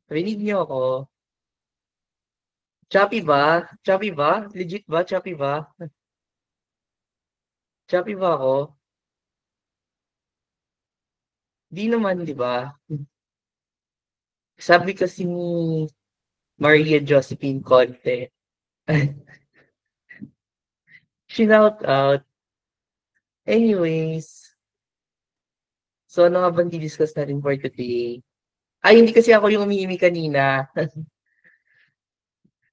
Rinig niyo ako? Choppy ba? Choppy ba? Legit ba? Choppy ba? Choppy ba ako? Di naman, di ba? Sabi kasi ni Maria Josephine Conte, shout out. Anyways, so ano nga bang di-discuss natin for today? Ay, hindi kasi ako yung umiimi kanina.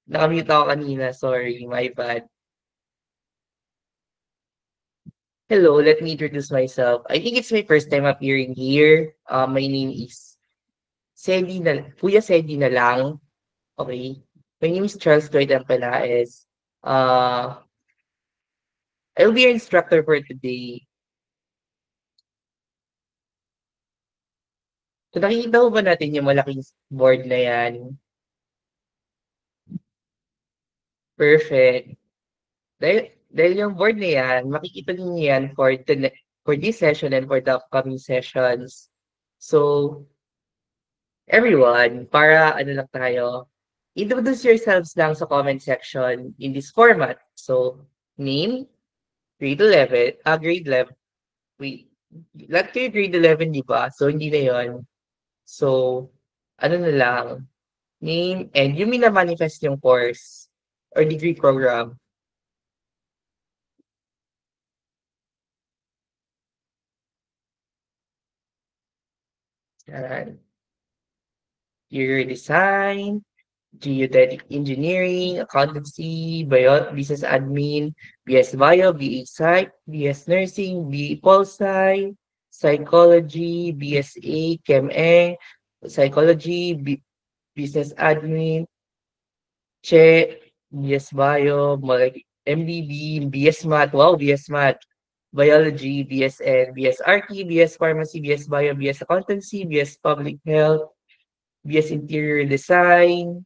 Nakamute ako kanina. Sorry, my bad. Hello, let me introduce myself. I think it's my first time appearing here. My name is Sedi na, Kuya Sedi na lang. Okay. My name is Charles Lloyd Ampelaez. Uh, I'll be your instructor for today. So nakikita ko ba natin yung malaking board na yan? Perfect. Dahil yung board na yan, makikita niyo yan for this session and for the upcoming sessions. So, everyone, para ano lang tayo, introduce yourselves lang sa comment section in this format. So, name, grade 11, wait, lahat kayo grade 11, di ba? So, hindi na yon. So, ano na lang, name, and yung mina-manifest yung course or degree program. Yan. Interior design, geodetic engineering, accountancy, business admin, BS Bio, BA Psych, BS Nursing, BA Pol Sci, Psychology, BSA, Chem-Eng, Psychology, Business Admin, Che, BS Bio, MDB, BS Math, wow, BS Math, Biology, BSN, BS RT, BS Pharmacy, BS Bio, BS Accountancy, BS Public Health, BS Interior Design,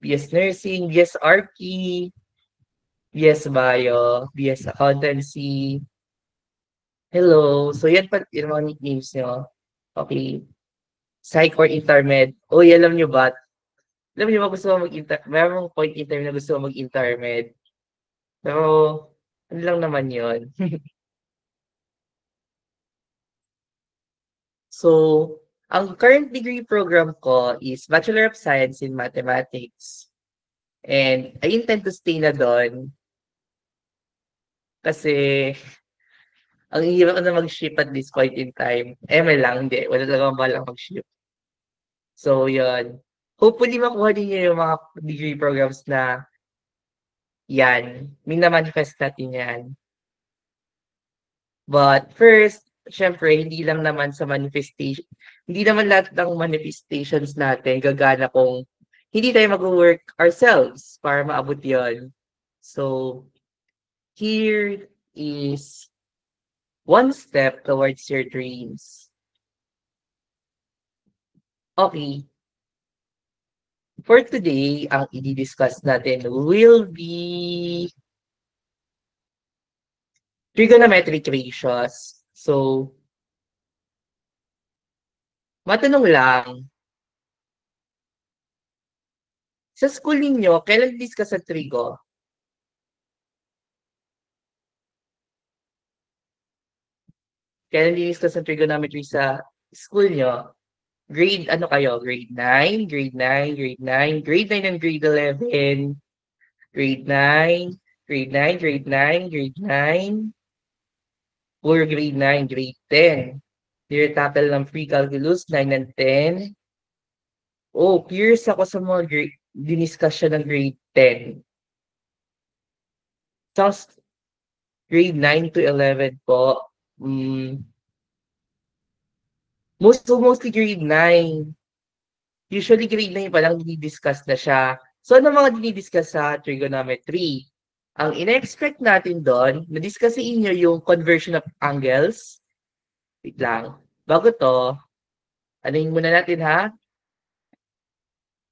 BS Nursing, BS Archi, BS Bio, BS Accountancy. Hello. So yan pa yung mga nicknames nyo. Okay. Psych or Intermed. Uy, alam nyo ba? Alam nyo ba gusto mo mag-inter... Mayroong point in time na gusto mo mag-intermed. Pero, ano lang naman yon. So, ang current degree program ko is Bachelor of Science in Mathematics. And I intend to stay na doon kasi ang hirap na mag-ship at this point in time. ML lang, hindi. Wala talagang balang mag-ship. So, yun. Hopefully, makuha din niyo yung mga degree programs na yan. Mina-manifest natin yan. But first, syempre, hindi lang naman sa manifestation. Hindi naman lahat ng manifestations natin gagana kung hindi tayo mag-work ourselves para maabot yon. So, here is one step towards your dreams. Okay, for today, ang i-discuss natin will be trigonometric ratios. So, matanong lang, sa school ninyo, kailan discuss sa trigo? Kailan discuss sa trigonometry sa school nyo? Grade, ano kayo? Grade 9, grade 9, grade 9, grade 9 and grade 11, grade 9, grade 9, grade 9, grade 9, or grade 9, grade 10. Clear tackle ng free calculus, 9 and 10. Oh, curious ako sa mga diniscuss siya ng grade 10. Tapos, grade 9 to 11 po. Mm, mostly grade 9. Usually grade 9 pa lang dinidiscuss na siya. So, ano mga dinidiscuss sa trigonometry? Ang ina-expect natin doon, na-discuss sa inyo yung conversion of angles. Wait lang. Bago to, anuhin muna natin ha.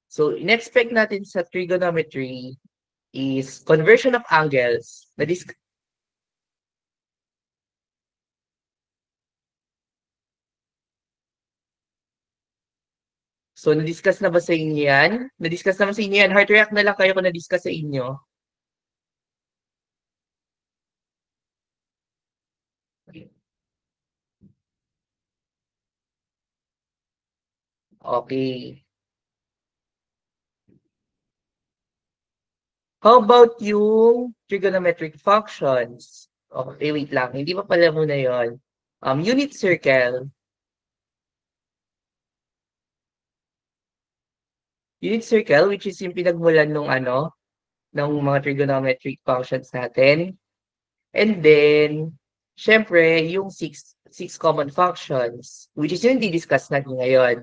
So, in-expect natin sa trigonometry is conversion of angles. So, na-discuss na ba sa inyo yan? Na-discuss naman sa inyo yan. Heart react na lang kayo kung na-discuss sa inyo. Okay. How about yung trigonometric functions? Okay, wait lang. Hindi pa pala muna yon. Unit circle. Unit circle, which is yung pinagmulan ng ano, ng mga trigonometric functions natin. And then, syempre, yung six common functions, which is yung di-discuss natin ngayon.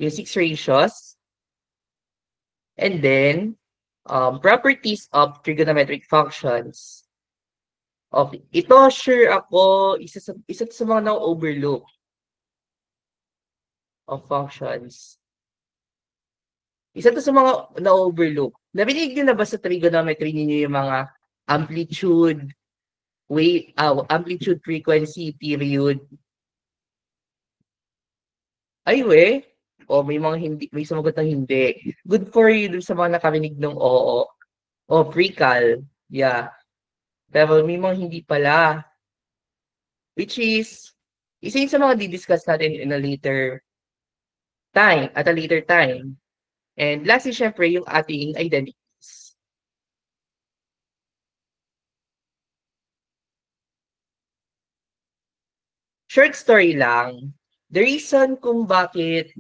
Yung six ratios. And then, properties of trigonometric functions. Okay. Ito, sure ako, isa sa mga na-overlook of functions. Isa to sa mga na-overlook. Narinig niyo na ba sa trigonometry ninyo yung mga amplitude, amplitude, frequency, period? Ay, we. O, may mga hindi, may sumagot ng hindi. Good for you dun sa mga nakarinig ng oo. O, pre-cal. Yeah. Pero may mga hindi pala. Which is, isa yun sa mga di-discuss natin in a later time, at a later time. And lastly, syempre, yung ating identities. Short story lang, the reason kung bakit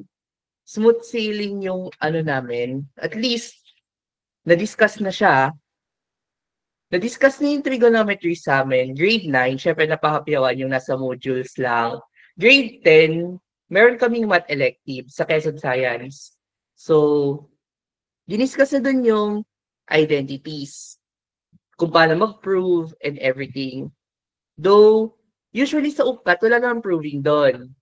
smooth sailing yung ano namin, at least, na-discuss na siya, na-discuss na yung trigonometry sa amin, grade 9, syempre napahapyawan yung nasa modules lang. Grade 10, meron kaming math elective sa Quezon Science. So, diniscuss na dun yung identities, kung paano mag-prove and everything. Though, usually sa UPCAT, wala namang proving doon.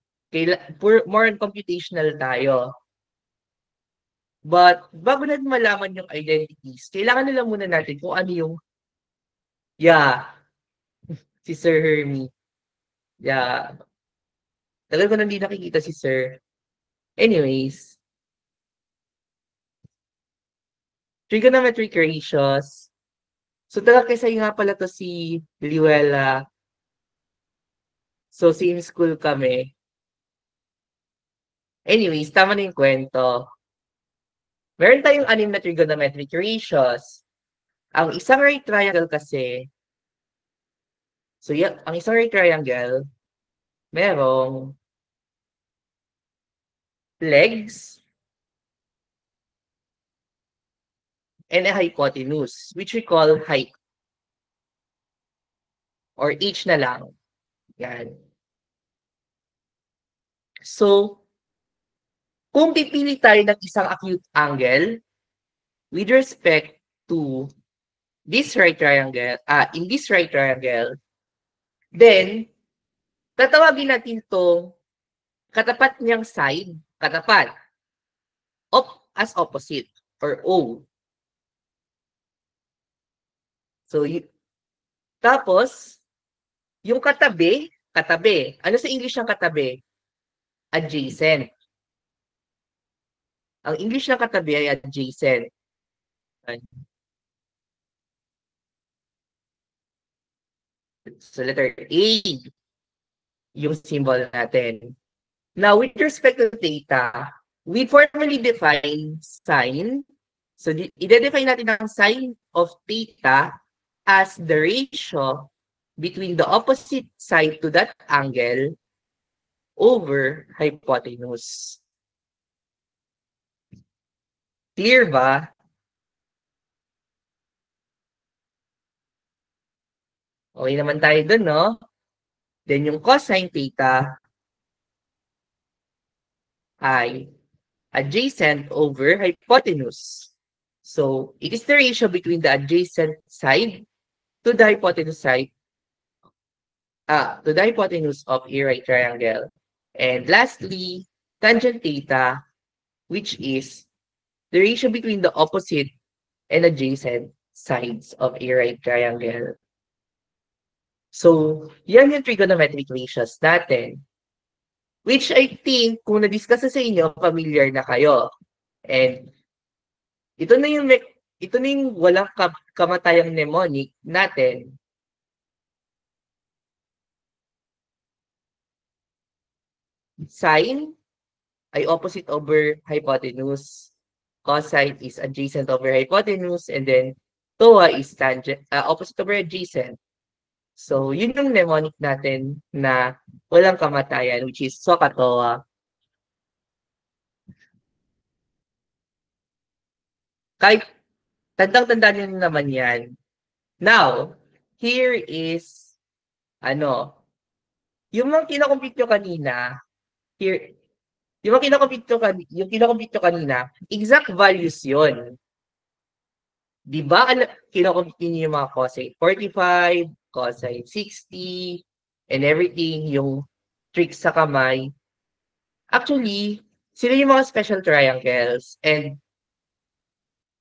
More on computational tayo. But, bago natin malaman yung identities, kailangan nila muna natin kung ano yung, yeah, si Sir Hermie. Yeah. Tagal ko nang di nakikita si Sir. Anyways, trigonometric ratios. So, taga Quezon nga pala to si Liwela. So, same school kami. Anyways, tama na yung kwento. Meron tayong anim na trigonometric ratios. Ang isang right triangle kasi, so yeah, ang isang right triangle, merong legs and a hypotenuse, which we call height or h na lang. Yan. So, kung pipili tayo ng isang acute angle with respect to this right triangle, in this right triangle, then, tatawagin natin to katapat niyang side, katapat, as opposite, or O. So, tapos, yung katabi, katabi. Ano sa English ng katabi? Adjacent. Ang English ng katabi ay adjacent. So, letter A, yung symbol natin. Now, with respect to theta, we formally define sine. So, i-define natin ang sine of theta as the ratio between the opposite side to that angle over hypotenuse. Clear ba? Okay naman tayo dun, no? Then yung cosine theta ay adjacent over hypotenuse. So, it is the ratio between the adjacent side to the hypotenuse side, to the hypotenuse of a right triangle. And lastly, tangent theta, which is the ratio between the opposite and adjacent sides of a right triangle. So, yan yung trigonometric ratios natin. Which I think, kung na-discuss na sa inyo, familiar na kayo. And ito na yung, ito na yung walang kamatayang mnemonic natin. Sine ay opposite over hypotenuse. Cosine is adjacent over hypotenuse. And then, TOA is tangent, opposite over adjacent. So, yun yung mnemonic natin na walang kamatayan, which is SOHCAHTOA. Kahit tandang-tanda nyo naman yan. Now, here is, yung mga kinakompute nyo kanina, here, yung kinakompute nyo kanina, exact values yon. Di ba, kinakompute nyo yung mga cosine 45, cosine 60, and everything, yung tricks sa kamay. Actually, sila yung mga special triangles, and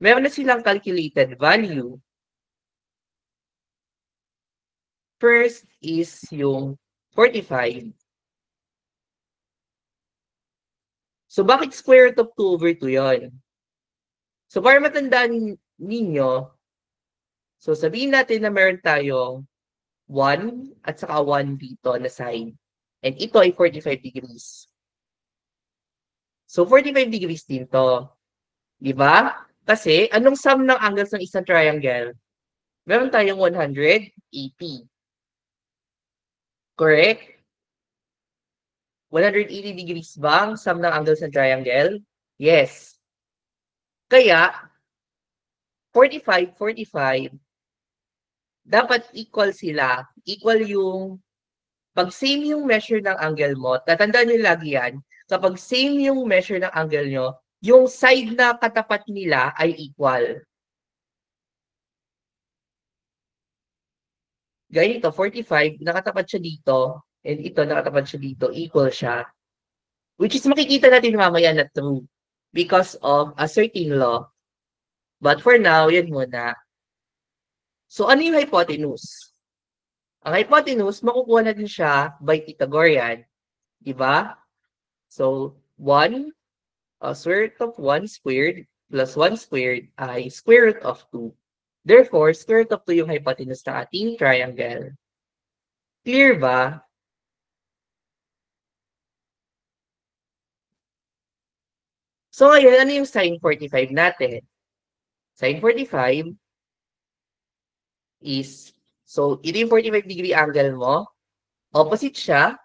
meron na silang calculated value. First is yung 45. So, bakit square root of 2 over 2 yun? So, para matandaan ninyo, so sabihin natin na meron tayong 1 at saka 1 dito na side. And ito ay 45 degrees. So, 45 degrees din to. Di ba? Kasi, anong sum ng angles ng isang triangle? Meron tayong 180. Correct? 180 degrees ba ang sum ng angles ng triangle? Yes. Kaya, 45, 45, dapat equal sila. Equal yung, pag same yung measure ng angle mo, tatandaan nyo lagi yan, kapag same yung measure ng angle nyo, yung side na katapat nila ay equal. Ganito, 45, nakatapat siya dito, and ito, nakatapat siya dito, equal siya. Which is makikita natin mamaya na true because of a certain law. But for now, yan muna. So, ano yung hypotenuse? Ang hypotenuse, makukuha natin siya by Pythagorean. Diba? So, 1, square root of 1 squared plus 1 squared ay square root of 2. Therefore, square root of 2 yung hypotenuse ng ating triangle. Clear ba? So, ngayon, ano yung sine 45 natin? Sine 45 is, so, ito yung 45 degree angle mo. Opposite siya.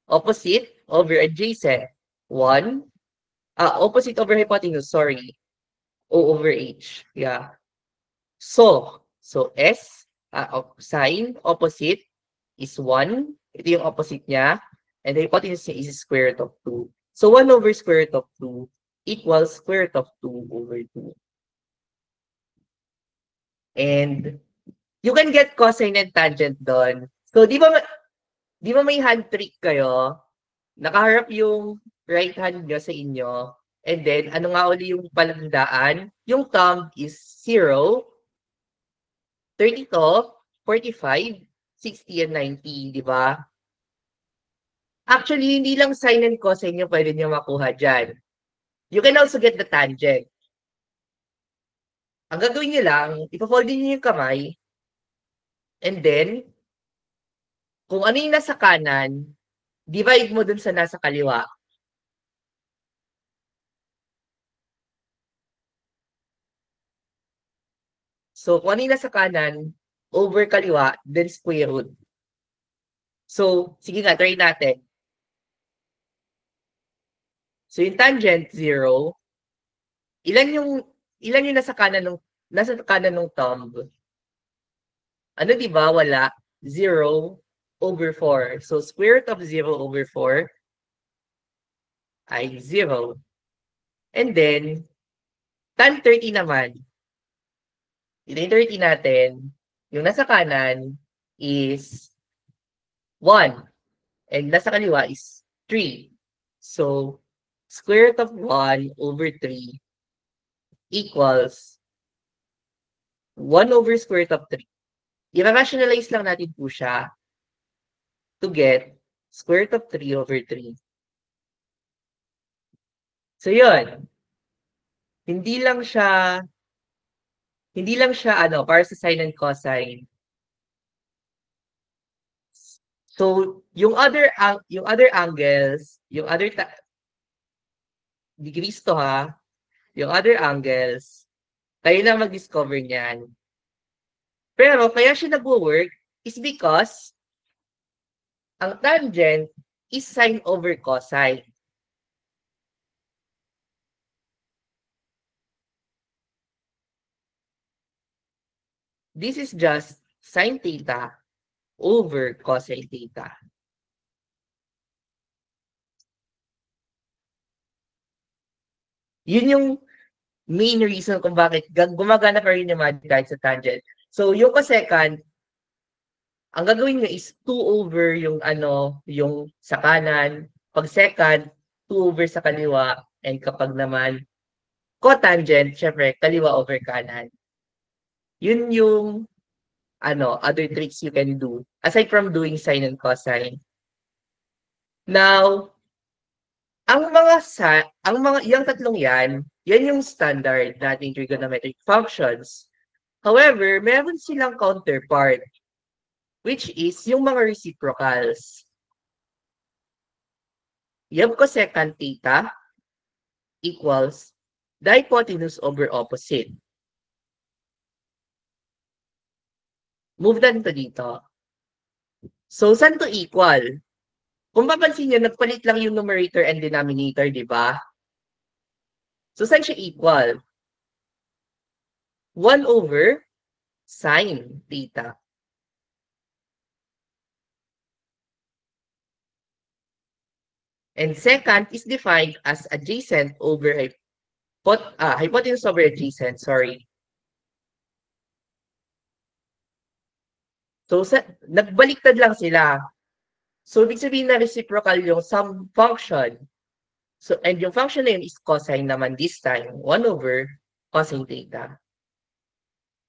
Opposite over adjacent. 1. Opposite over hypotenuse, sorry. O over H. Yeah. So S, sine, opposite, is 1. Ito yung opposite niya. And the hypotenuse niya is square root of 2. So 1 over square root of 2 equals square root of 2 over 2. And you can get cosine and tangent doon. So di ba may hand trick kayo? Nakaharap yung right hand nyo sa inyo. And then, ano nga uli yung palatandaan? Yung thumb is 0, 32, 45, 60, and 90, di ba? Actually, hindi lang sine and cosine yung pwede nyo makuha dyan. You can also get the tangent. Ang gagawin nyo lang, ipa-fold nyo yung kamay, and then, kung ano yung nasa kanan, divide mo dun sa nasa kaliwa. So, kung ano yung nasa kanan, over kaliwa, then square root. So, sige nga, try natin. So, yung tangent, 0. Ilan yung nasa kanan ng thumb? Ano, di ba? Wala. 0 over 4. So, square root of 0 over 4 ay 0. And then, tan 30 naman. Yung 30 natin, yung nasa kanan is 1. And nasa kaliwa is 3. So, square root of 1 over 3 equals 1 over square root of 3. I-rationalize lang natin po siya to get square root of 3/3. So yun, hindi lang siya hindi lang siya ano, para sa sine and cosine. So, yung other angles, yung other degrees to ha, yung other angles, kayo na mag-discover niyan. Pero kaya siya nagwo-work is because ang tangent is sine over cosine. This is just sine theta over cosine theta. Yun yung main reason kung bakit gumagana pa rin yung magic kahit sa tangent. So, yung cosecant, ang gagawin nyo is 2 over yung ano, yung sa kanan. Pag secant, 2 over sa kaliwa. And kapag naman cotangent, syempre, kaliwa over kanan. Yun yung ano, other tricks you can do. Aside from doing sine and cosine. Now, yung tatlong yan yung standard nating trigonometric functions. However, meron silang counterpart, which is yung mga reciprocals. You have cosecant theta equals the hypotenuse over opposite. Move na to dito. So, saan to equal? Kung papansin nyo, nagpalit lang yung numerator and denominator, di ba? So, saan siya equal? 1 over sine theta. And second is defined as adjacent over hypotenuse over adjacent, sorry. So, nagbaliktad lang sila. So, ibig sabihin na reciprocal yung some function. So, and yung function na yun is cosine naman this time, 1 over cosine theta.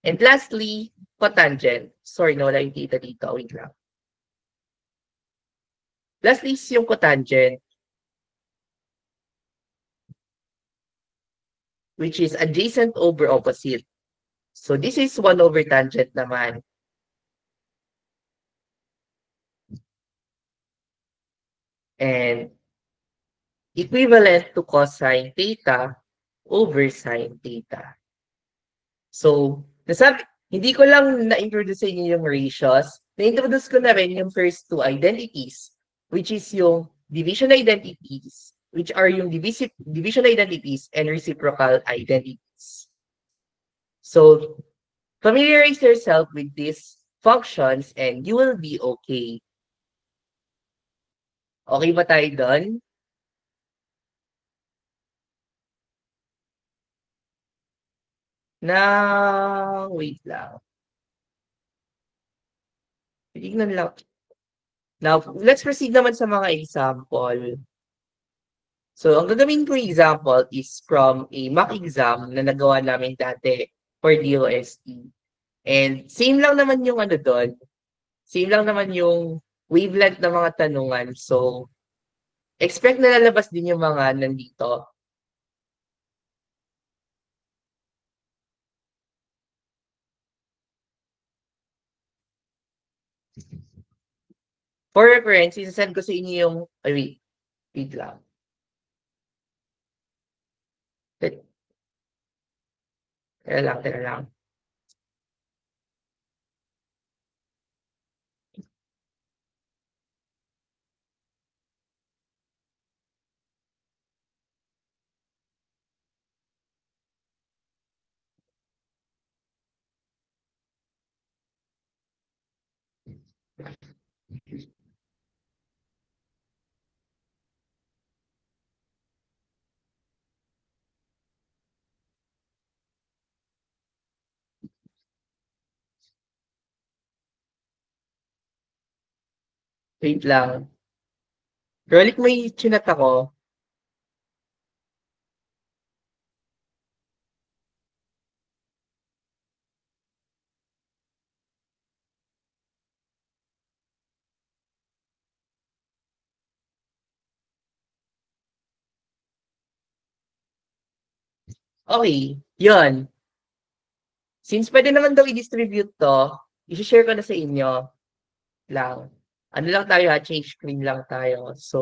And lastly, cotangent. Sorry, nawala yung theta dito. Wait lang. Lastly is yung cotangent, which is adjacent over opposite. So, this is 1 over tangent naman. And equivalent to cosine theta over sine theta. So, hindi ko lang na-introduce sa inyo yung ratios. Na-introduce ko na rin yung first two identities, which is yung division identities, which are yung division identities and reciprocal identities. So, familiarize yourself with these functions and you will be okay. Okay ba tayo doon? Wait lang. Tignan lang. Now, let's proceed naman sa mga example. So, ang gagawin kong example is from a mock exam na nagawa namin dati for DOST. And same lang naman yung ano doon. Same lang naman yung wavelength ng mga tanungan. So, expect na lalabas din yung mga nandito. For reference, isasend ko sa inyo yung, wait lang. Teka lang. Wait lang. Rolik, may chinat ako. Okay, yun. Since pwede naman daw i-distribute 'to, i-she-share ko na sa inyo lang. Ano lang tayo ha, change screen lang tayo. So,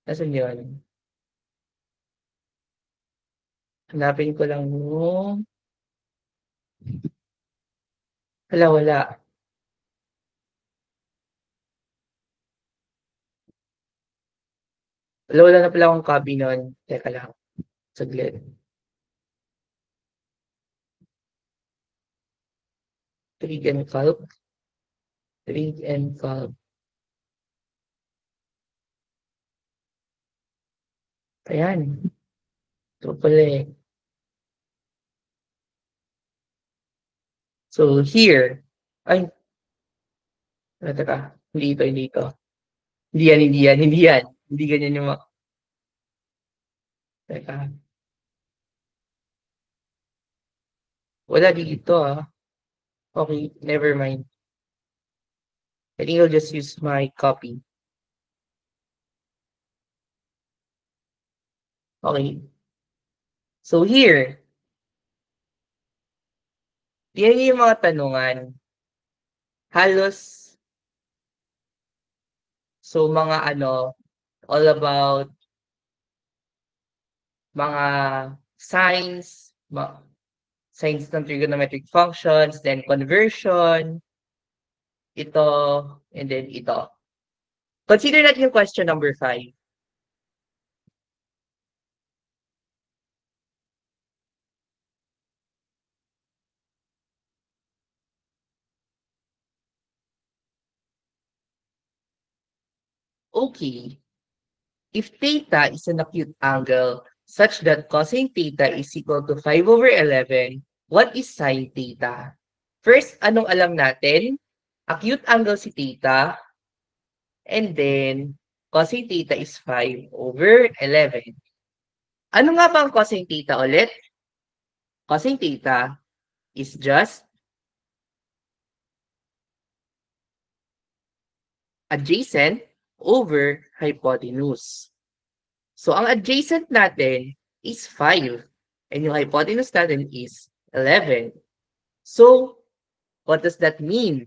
nasaan yun? Hanapin ko lang yung hala, wala. Wala na pala akong copy nun. Teka lang, saglit. Trig and calc, trig and calc. Ayan, ito pala eh. So, here, ay, teka, hindi ito, hindi ito. Hindi yan, hindi yan, hindi yan. Hindi ganyan yung teka. Wala dito ah. Okay, never mind. I think I'll just use my copy. Okay. So here, yan yung mga tanungan. Halos, so mga ano, all about mga signs, signs ng trigonometric functions, then conversion, ito, and then ito. Consider natin yung question number 5. Okay, if theta is an acute angle such that cosine theta is equal to 5/11, what is sine theta? First, anong alam natin? Acute angle si theta, and then cosine theta is 5/11. Ano nga ba ang cosine theta ulit? Cosine theta is just adjacent over hypotenuse. So, ang adjacent natin is 5. And yung hypotenuse natin is 11. So, what does that mean?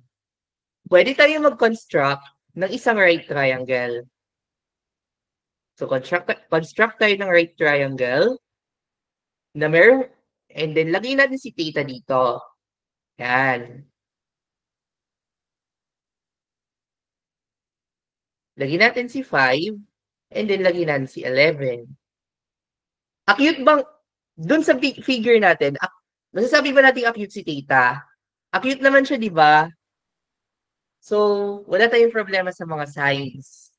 Pwede tayo mag-construct ng isang right triangle. So, construct tayo ng right triangle na meron, and then lagay natin si theta dito. Yan. Lagyan natin si 5, and then lagyan natin si 11. Acute bang, dun sa figure natin, masasabi ba natin acute si theta? Acute naman siya, di ba? So, wala tayong problema sa mga signs.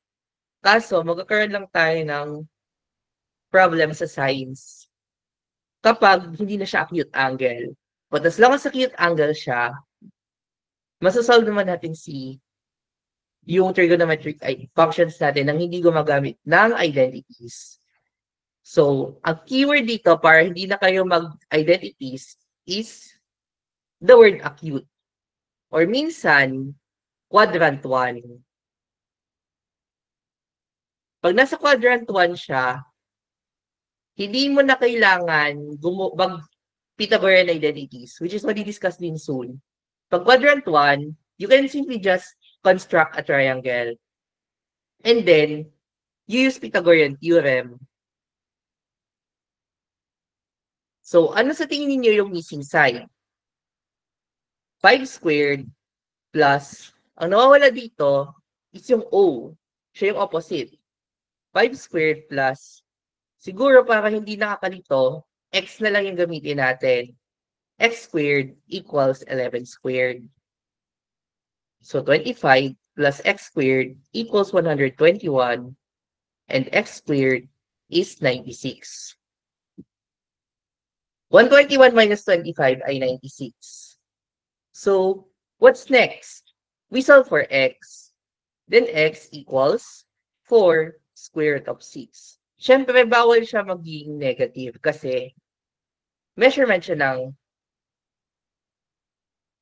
Kaso, magkakaroon lang tayo ng problem sa signs kapag hindi na siya acute angle. But as long as acute angle siya, masasolve naman natin yung trigonometric functions natin nang hindi gumagamit ng identities. So, ang keyword dito para hindi na kayo mag-identities is the word acute. Or minsan, quadrant 1. Pag nasa quadrant 1 siya, hindi mo na kailangan mag-Pythagorean identities, which is what we discuss din soon. Pag quadrant 1, you can simply just construct a triangle. And then, you use Pythagorean theorem. So, ano sa tingin niyo yung missing side? 5 squared plus, ang nawawala dito is yung O. Siya yung opposite. 5 squared plus, siguro para hindi nakakalito, x na lang yung gamitin natin. X squared equals 11 squared. So 25 plus x squared equals 121, and x squared is 96. 121 minus 25 ay 96. So, what's next? We solve for x. Then x equals 4 square root of 6. Siyempre, bawal siya maging negative kasi measurement siya ng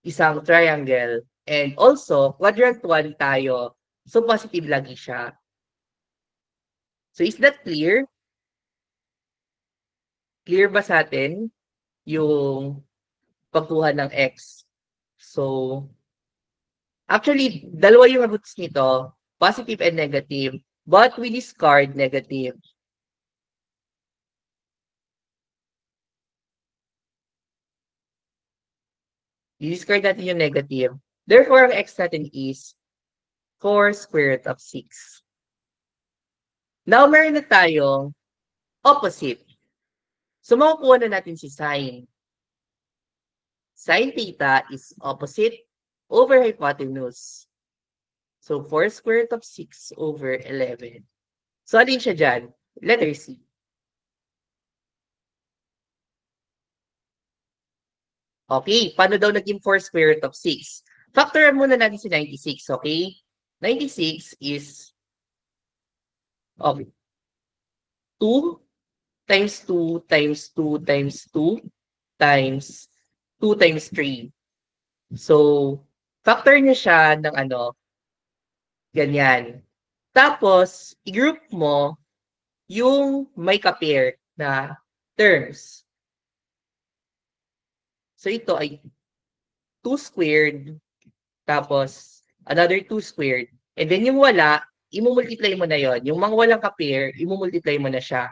isang triangle. And also, quadrant 1 tayo. So, positive lagi siya. So, is that clear? Clear ba sa atin yung pagkuha ng x? So, actually, dalawa yung roots nito, positive and negative, but we discard negative. I-discard natin yung negative. Therefore, ang x natin is 4 square root of 6. Now, meron na tayong opposite. So, makukuha na natin si sine. Sine theta is opposite over hypotenuse. So, 4 square root of 6 over 11. So, alin siya dyan? Letter C. Okay, paano daw naging 4 square root of 6? Factoran muna natin si 96, okay? 96 is, okay, 2 times 2 times 2 times 2 times 2 times 3. So, factor niya siya ng ano, ganyan. Tapos, i-group mo yung may ka-pair na terms. So, ito ay 2 squared, tapos another 2 squared. And then yung wala, imumultiply mo na yon. Yung mga walang ka-pair, imumultiply mo na siya.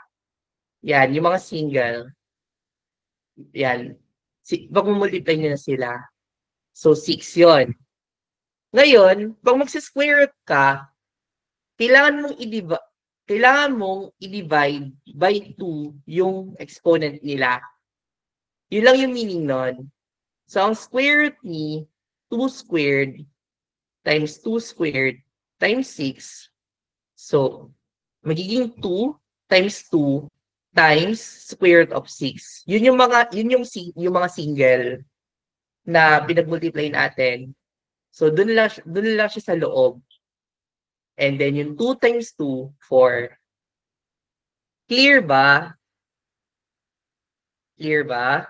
Yan, yung mga single. Yan. Pag-multiply nyo na sila. So, 6 yon. Ngayon, pag magsa-square root ka, kailangan mong i-divide by 2 yung exponent nila. Yun lang yung meaning nun. So, ang square root ni 2 squared times 2 squared times 6. So, magiging 2 times 2 times square root of 6. Yun yung mga mga single na pinag-multiply natin. So, dun lang siya sa loob. And then yung 2 times 2, 4. Clear ba? Clear ba?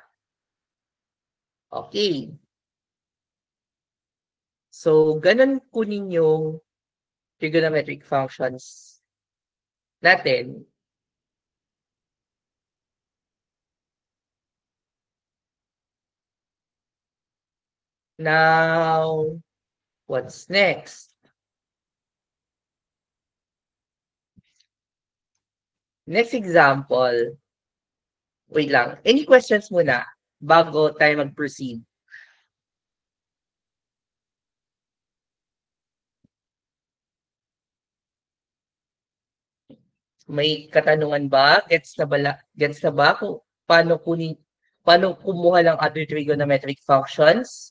Okay. So, ganun kunin yung trigonometric functions natin. Now, what's next? Next example. Wait lang. Any questions muna bago tayo mag-proceed? May katanungan ba? Gets na ba kung paano kumuha ng other trigonometric functions?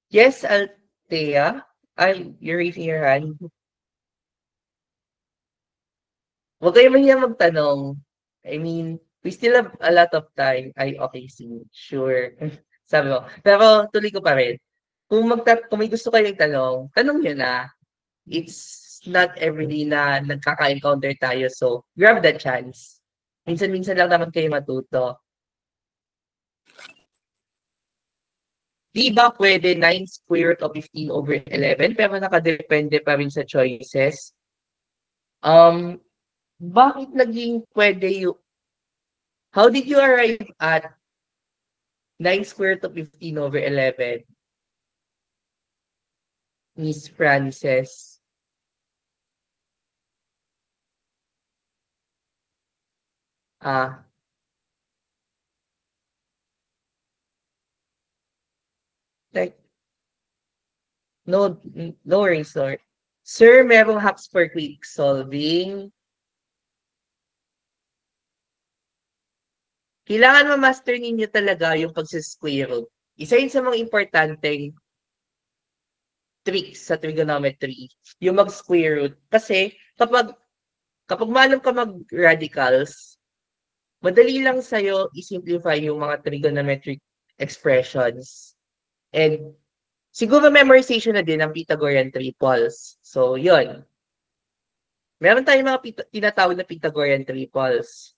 Yes, Althea. You're raising your hand. Huwag kayo mahiya magtanong. I mean, we still have a lot of time. Ay, okay, sige. Sure. Sabi mo. Pero tuloy ko pa rin. Kung may gusto kayong tanong nyo na. It's not everyday na nagkaka-encounter tayo. So, grab the chance. Minsan-minsan lang naman kayo matuto. Di ba pwede 9 square root of 15 over 11 pero nakadepende pa rin sa choices? Bakit naging pwede yung... How did you arrive at 9 square root of 15 over 11? Miss Frances. Ah, like, no, no worries, sir. Sir, merong hacks for quick solving. Kailangan ma-master ninyo talaga yung pagsa-square root. Isa yun sa mga importanteng tricks sa trigonometry, yung mag-square root. Kasi kapag maalam ka mag-radicals, madali lang sa'yo i-simplify yung mga trigonometric expressions. And siguro memorization na din ng Pythagorean triples. So, yun. Meron tayong mga tinatawag na Pythagorean triples.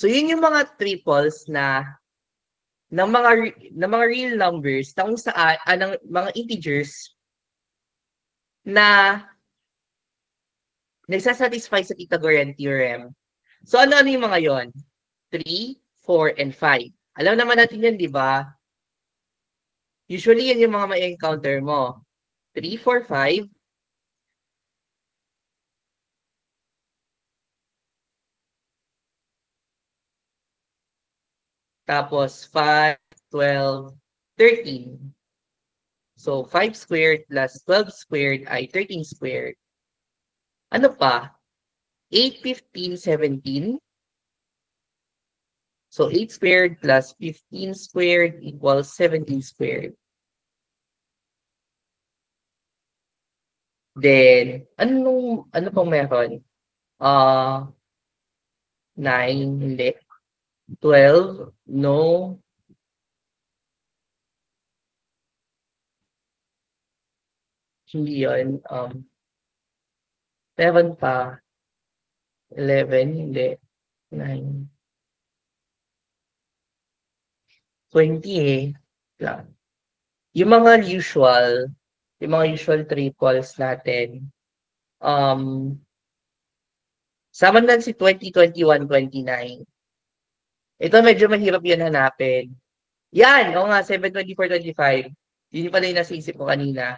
So, yun yung mga triples na ng mga real numbers na kung saan, ng mga integers na nagsasatisfy sa Pythagorean theorem. So, ano-ano yung mga yon? 3, 4, and 5. Alam naman natin yan, di ba? Usually, yan yung mga may encounter mo. 3, 4, 5. Tapos 5, 12, 13. So 5 squared plus 12 squared ay 13 squared. Ano pa? 8, 15, 17. So 8 squared plus 15 squared equals 17 squared. Then, ano pang meron? 9, hindi. 12, no. Hindi yun. 7 pa. 11, hindi. 9. 20 eh. Lang. Yung mga usual triples natin, um, sama na si 20, 21, 29. Ito medyo mahirap yan hanapin. Yan! Oo nga, 7, 24, 25. Yun pala yung nasa isip ko kanina.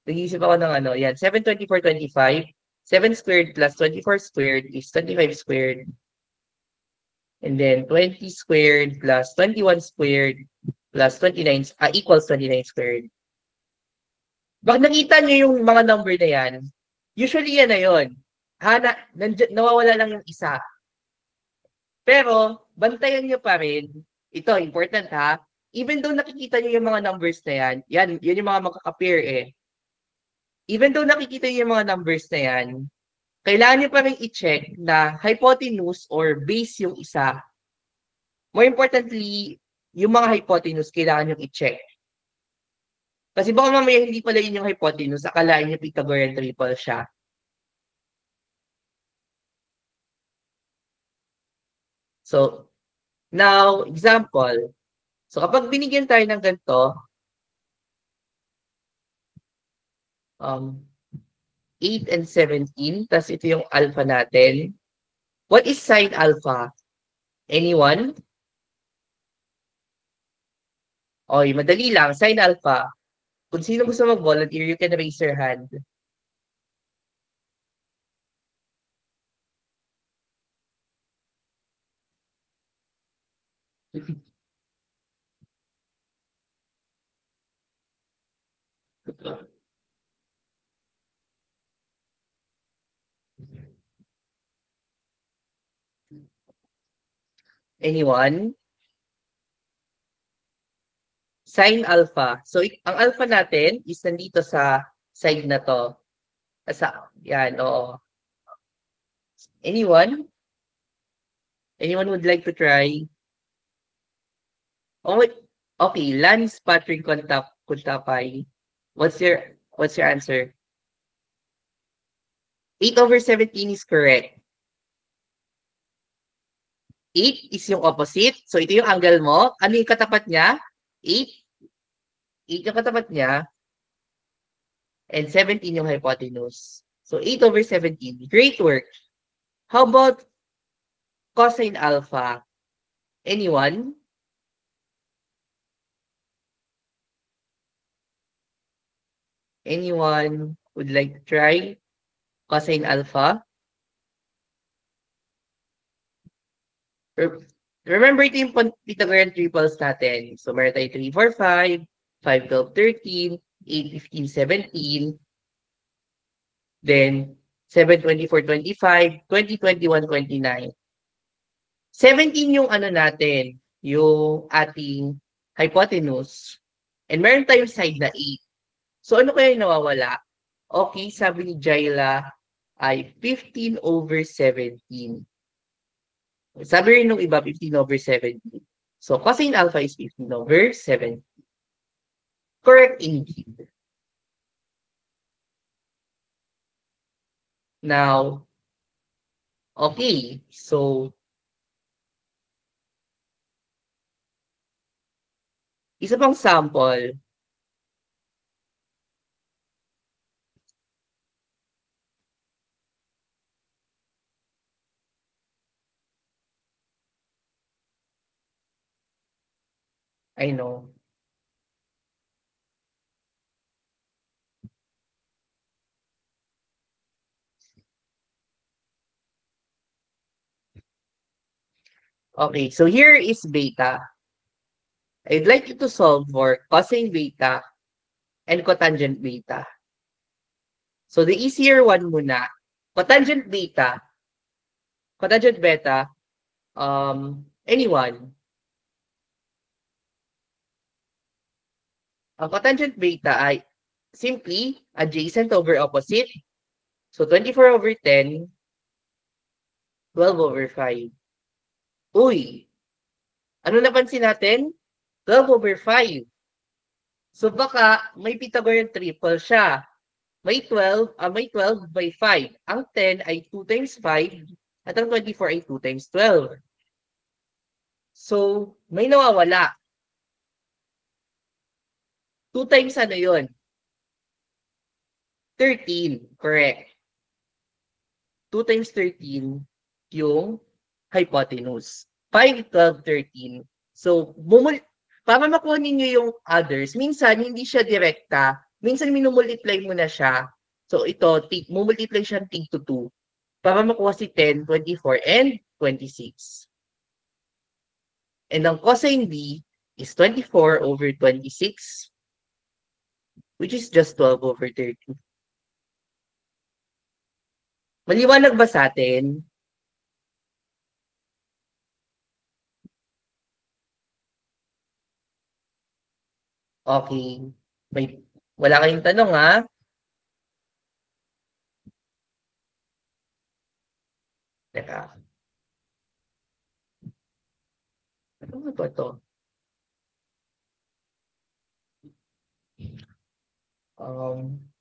Nag-iisip ako ng ano, yan. 7, 24, 25. 7 squared plus 24 squared is 25 squared. And then 20 squared plus 21 squared plus 29 equals 29 squared. Bak nakita nyo yung mga number na yan, usually yan na yun. Nawawala lang yung isa. Pero, bantayan nyo pa rin, ito, important ha, even though nakikita nyo yung mga numbers na yan yung mga magkaka-pair eh. Even though nakikita nyo yung mga numbers na yan, kailangan nyo pa rin i-check na hypotenuse or base yung isa. More importantly, yung mga hypotenuse, kailangan nyo i-check. Kasi baka mamaya hindi pala yun yung hypotenuse, akalain nyo Pythagorean triple siya. So, now, example. So, kapag binigyan tayo ng ganito, 8 and 17, tas ito yung alpha natin. What is sine alpha? Anyone? Okay, madali lang. Sine alpha. Kung sino gusto mag-volunteer, you can raise your hand. Anyone? Sine alpha. So, ang alpha natin is nandito sa side na to. Yan, oo. Anyone? Anyone would like to try? Oh, wait. Okay, Lance Patrick Kuntapay. What's your answer? 8/17 is correct. 8 is yung opposite. So, ito yung angle mo. Ano yung katapat niya? 8. 8 yung katapat niya. And 17 yung hypotenuse. So, 8/17. Great work. How about cosine alpha? Anyone? Anyone would like to try cosine alpha? Remember ito yung Pythagorean triples natin. So, meron tayo 3, 4, 5, 5, 12, 13, 8, 15, 17, then 7, 24, 25, 20, 21, 29. 17 yung ano natin, yung ating hypotenuse. And meron tayong side na 8. So, ano kaya yung nawawala? Okay, sabi ni Jaila ay 15/17. Sabi rin nung iba, 15/17. So, cosine alpha is 15/17. Correct indeed. Now, okay. So, Isa pang sample. I know. Okay, so here is beta. I'd like you to solve for cosine beta and cotangent beta. So the easier one muna, cotangent beta, cotangent beta, anyone. Ang cotangent beta ay simply adjacent over opposite. So 24/10, 12/5. Uy, ano napansin natin? 12/5. So baka may Pythagorean triple siya. May 12 by 5. Ang 10 ay 2 times 5 at ang 24 ay 2 times 12. So, may nawawala. 2 times ano yun? 13. Correct. 2 times 13 yung hypotenuse. 5, 12, 13. So, para makuha ninyo yung others, minsan hindi siya direkta. Minsan minumultiply mo na siya. So, ito, mumultiply siya tig to 2 para makuha si 10, 24, and 26. And ang cosine B is 24/26, which is just 12/30. Maliwanag ba sa atin? Okay. Wala kayong tanong, ha? Teka. Ano ba to? Um,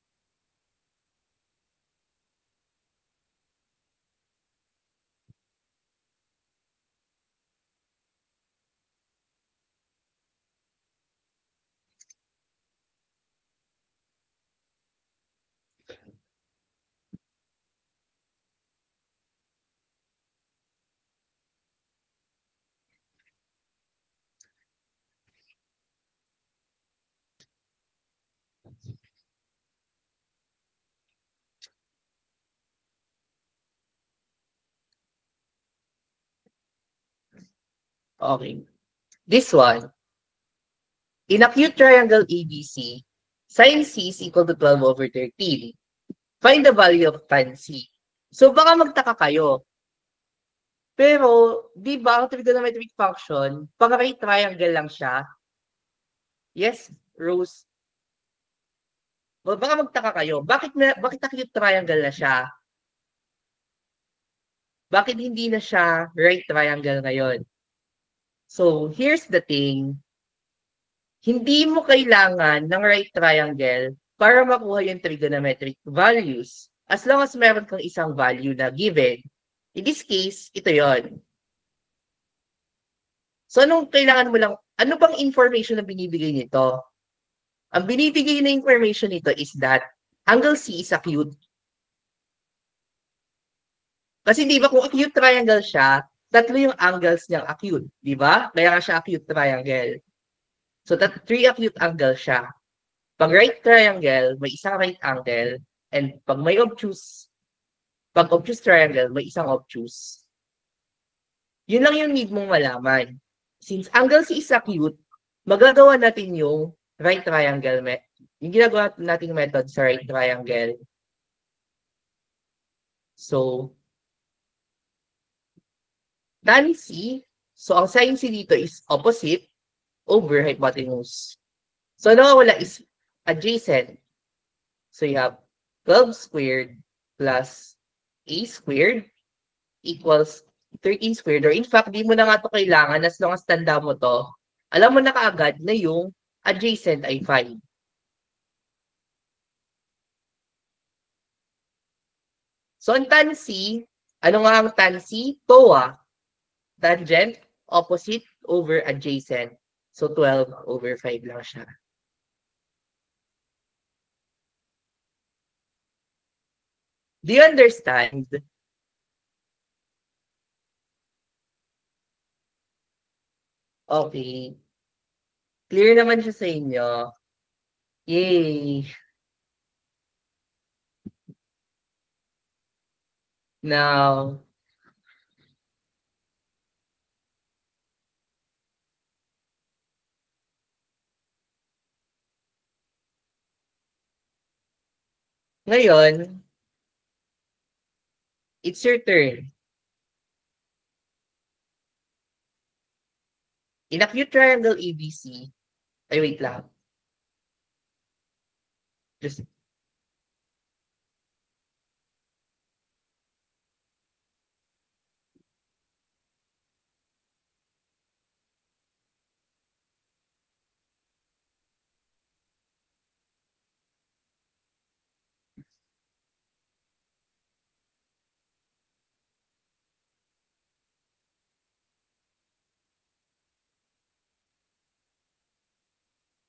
okay. This one. In acute triangle ABC, sin C is equal to 12/13. Find the value of tan C. So, baka magtaka kayo. Pero, di ba, ang trigonometric function, pag right triangle lang siya? Yes, Rose. Well, baka magtaka kayo. Bakit acute triangle na siya? Bakit hindi na siya right triangle ngayon? So, here's the thing. Hindi mo kailangan ng right triangle para makuha yung trigonometric values. As long as meron kang isang value na given. In this case, ito yon. So, anong kailangan mo lang, ano bang information na binibigay nito? Ang binibigay na information nito is that angle C is acute. Kasi di ba kung acute triangle siya, tatlo yung angles niyang acute. Di ba? Kaya nga siya acute triangle. So, three acute angle siya. Pag right triangle, may isang right angle. And pag obtuse triangle, may isang obtuse. Yun lang yung need mong malaman. Since angle C is acute, magagawa natin yung right triangle yung ginagawa nating method sa right triangle. So, tan C, so ang sin C dito is opposite over hypotenuse. So, nawawala is adjacent. So, you have 12 squared plus a squared equals 13 squared. Or in fact, di mo na nga ito kailangan as long as tanda mo to. Alam mo na kaagad na yung adjacent ay 5. So, ang tan C, ano nga ang tan C? TOA. Tangent, opposite, over adjacent. So 12/5 lang siya. Do you understand? Okay. Clear naman siya sa inyo. Yay! Now, ngayon, it's your turn. In acute triangle ABC, ay wait lang. Just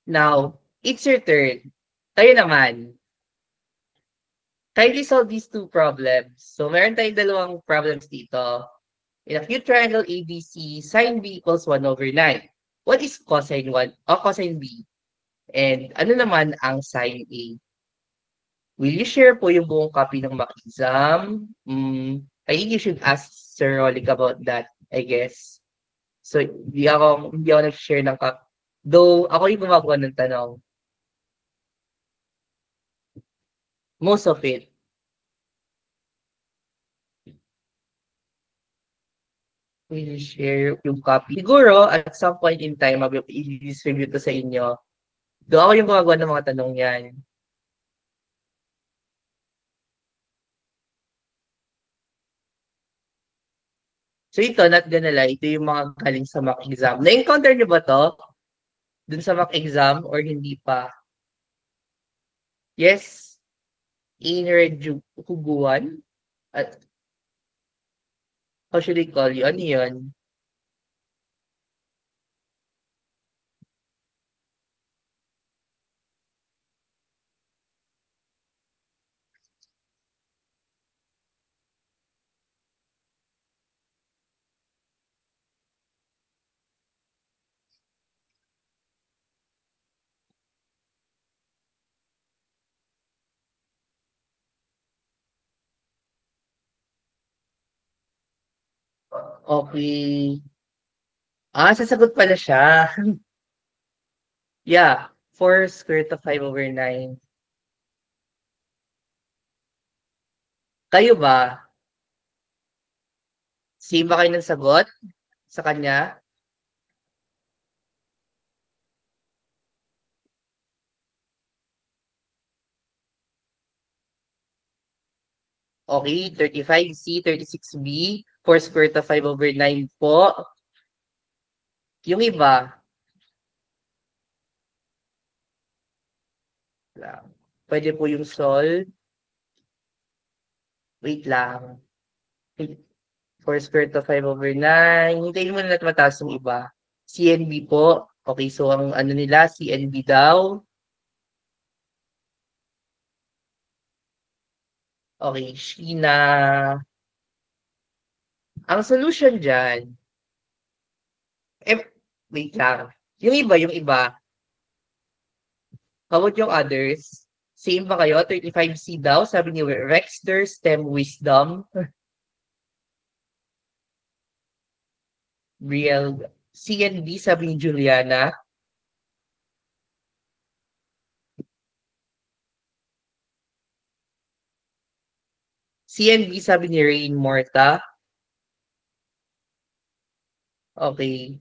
now, it's your turn. Kayo naman. Kindly solve these two problems. So, meron tayong dalawang problems dito. In acute triangle ABC, sine B equals 1/9. What is cosine 1 o cosine B? And ano naman ang sine A? Will you share po yung buong copy ng mock exam? I think you should ask Sir Rolick about that, I guess. So, hindi ako nag-share ng copy. Though, ako yung gumagawa ng tanong. Most of it. Will you share yung copy? Siguro, at some point in time, i-distribute ko sa inyo. Though ako yung gumagawa ng mga tanong yan. So ito, not gonna lie, ito yung mga galing sa mock exam. Na-encounter niyo ba to? Dun sa mock exam or hindi pa? Yes, in huguan? At how should I call you? Ano yun? Okay. Ah, sasagot pala siya. Yeah, 4 square root of 5/9. Kayo ba? Same ba kayo ng sagot sa kanya? Okay, 35C, 36B, 4 square root of 5/9 po. Yung iba, pwede po yung sol. Wait lang. 4 square root of 5/9. Hintayin muna natin mataas yung iba. CNB po. Okay, so ang ano nila, CNB daw. Okay, Sheena. Ang solution dyan, eh, wait lang. Yung iba, how about yung others? Same ba kayo? 35C daw, sabi ni Rexter STEM Wisdom. Real CNB, sabi ni Juliana. CNB, sabi ni Rain Morta. Okay.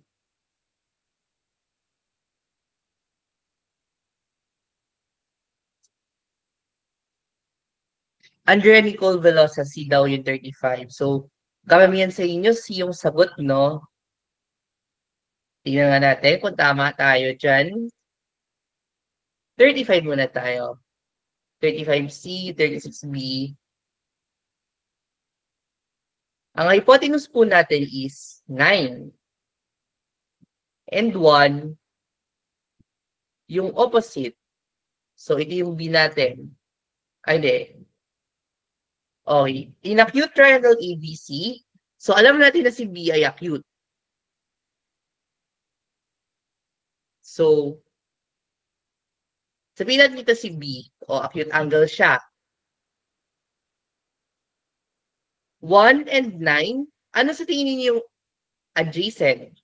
Andrea Nicole Velosa, C daw yung 35. So, karamihan sa inyo, C yung sagot, no? Tingnan nga natin kung tama tayo dyan. 35 muna tayo. 35C, 36B. Ang hypotenuse po natin is 9. And 1 yung opposite. So, ito yung B natin. Ay, hindi. Okay. In acute triangle ABC, so alam natin na si B ay acute. So, sabihin natin dito si B, o acute angle siya. 1 and 9, ano sa tingin niyo yung adjacent?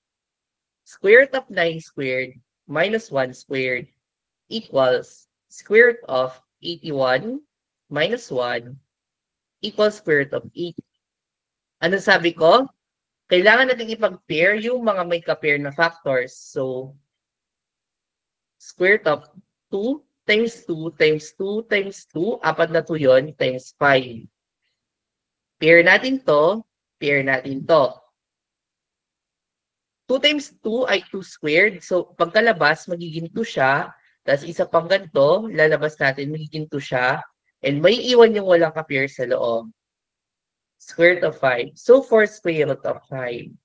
Square root of 9 squared minus 1 squared equals square root of 81 minus 1 equals square root of 8. Ano sabi ko? Kailangan natin ipag-pair yung mga may ka-pair na factors. So, square root of 2 times 2 times 2 times 2, apat na 2 yun, times 5. Pair natin to, pair natin to. 2 times 2 ay 2 squared. So, pagkalabas, magiging 2 siya. Tapos isa pang ganito, lalabas natin, magiging 2 siya. And may iwan yung walang ka-pair sa loob. Square root of 5. So, 4 square root of 5.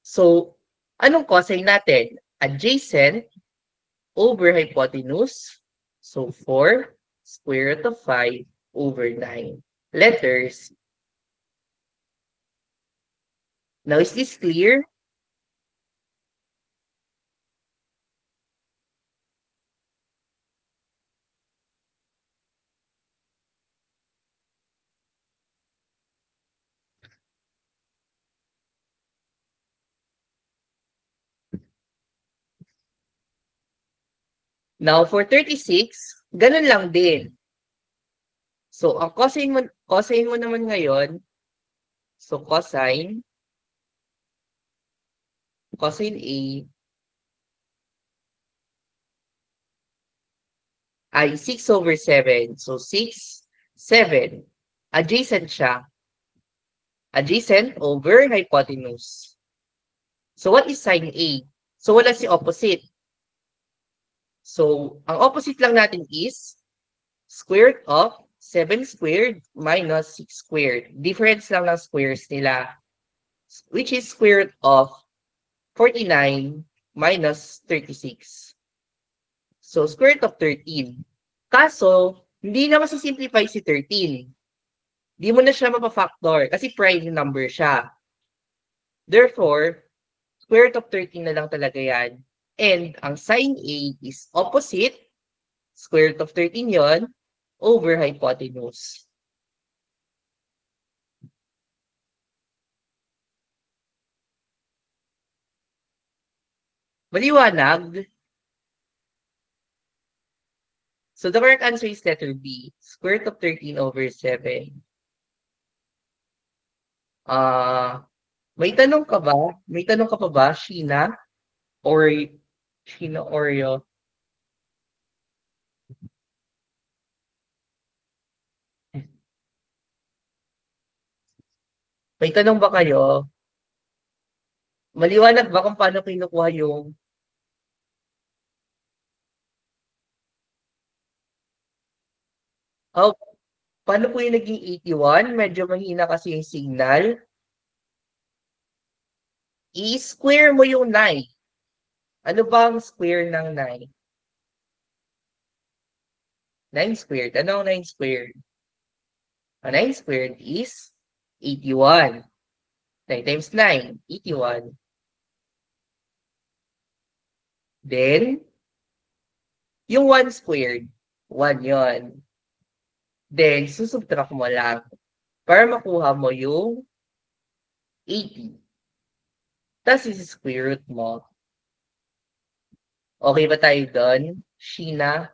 So, anong cosine natin? Adjacent over hypotenuse. So, 4 square root of 5 over 9. Letters. Now, is this clear? Now, for 36, ganun lang din. So, ang cosine mo naman ngayon, so cosine A ay 6 over 7. So, 6, 7. Adjacent siya. Adjacent over hypotenuse. So, what is sine A? So, wala si opposite. So, ang opposite lang natin is square root of 7 squared minus 6 squared. Difference lang ng squares nila, which is square root of 49 minus 36. So, square root of 13. Kaso, hindi na masisimplify si 13. Di mo na siya mapafactor kasi prime number siya. Therefore, square root of 13 na lang talaga yan. And ang sine A is opposite, square root of 13 yon, over hypotenuse. Maliwanag? So the correct answer is letter B, square root of 13 over 7. May tanong ka ba? May tanong ka pa ba, Sheena? Or Sheena Oreo? May tanong ba kayo? Maliwanag ba kung paano kinukuha yung oh, paano po yung naging 81? Medyo mahina kasi yung signal. I-square mo yung 9. Ano ba ang square ng 9? 9 squared. Ano ang 9 squared? Ang 9 squared is 81. 9 times 9, 81. Then, yung 1 squared, 1 yon. Then, susubtract mo lang para makuha mo yung 80. Tapos, isi-square root mo. Okay ba tayo doon, Sheena?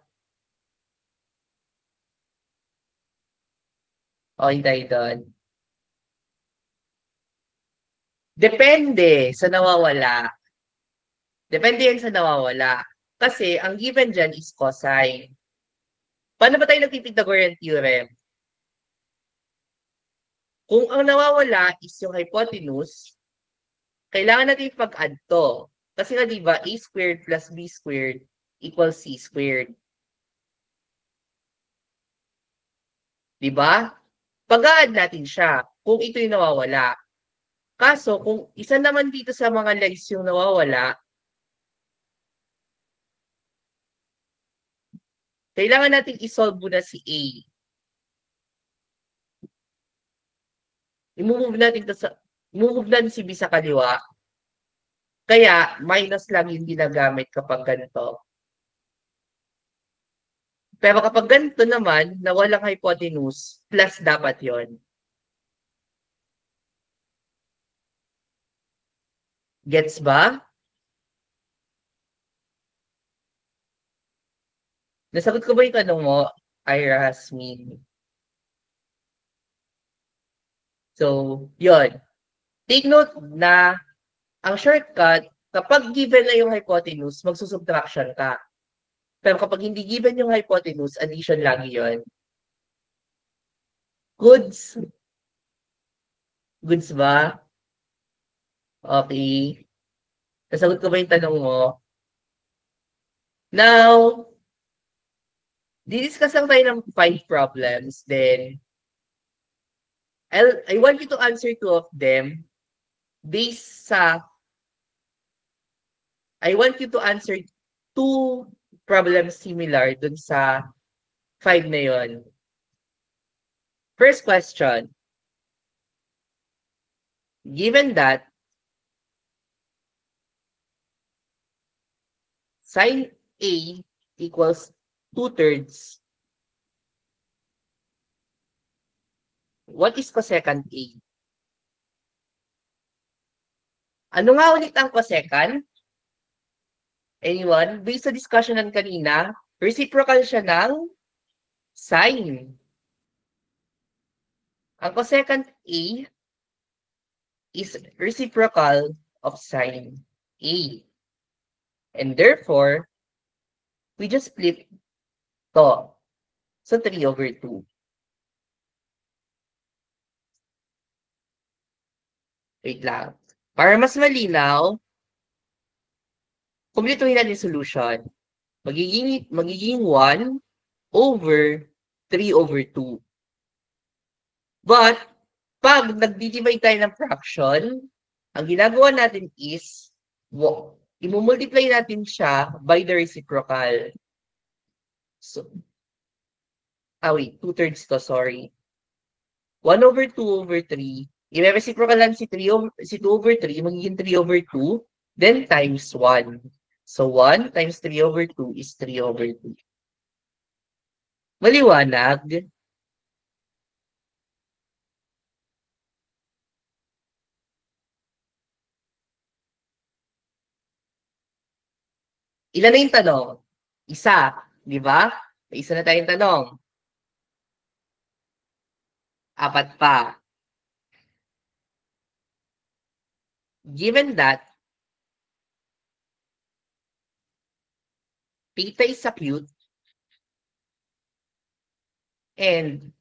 Okay tayo doon. Depende sa nawawala. Depende yan sa nawawala. Kasi, ang given dyan is cosine. Paano ba tayo nagpipythagorean theorem? Kung ang nawawala is yung hypotenuse, kailangan natin pag-add to. Kasi nga diba, a squared plus b squared equals c squared. Diba? Pag-add natin siya kung ito yung nawawala. Kaso, kung isa naman dito sa mga legs yung nawawala, kailangan natin isolve muna si A. I-move natin to sa, i-move natin si B sa kaliwa. Kaya, minus lang yung ginagamit kapag ganito. Pero kapag ganito naman, na walang hypotenuse, plus dapat yon. Gets ba? Nasagot ko ba yung tanong mo, Ira Hasmin? So, yon. Take note na ang shortcut, kapag given na yung hypotenuse, magsusubtraction ka. Pero kapag hindi given yung hypotenuse, addition lagi yon. Goods? Goods ba? Okay. Nasagot ko ba yung tanong mo? Now, didiscuss lang tayo ng 5 problems. Then, I want you to answer 2 of them based sa I want you to answer 2 problems similar dun sa 5 na yon. First question. Given that sine A equals 2/3, what is cosecant A? Ano nga ulit ang cosecant? Anyone? Based sa discussion ng kanina, reciprocal siya ng sine. Ang cosecant A is reciprocal of sine A. And therefore, we just flip to. So 3/2. Wait lang. Para mas malinaw, kumplituhin natin yung solution. Magiging 1/3/2. But, pag nag-divide tayo ng fraction, ang ginagawa natin is, i-multiply natin siya by the reciprocal. So, wait, 2/3 to, sorry. 1/2/3. I-reciprocal lang si 2/3, magiging 3/2, then times 1. So, 1 times 3/2 is 3/2. Maliwanag? Ilan na yung tanong? Isa, di ba? May isa na tayong tanong. Apat pa. Given that theta is acute and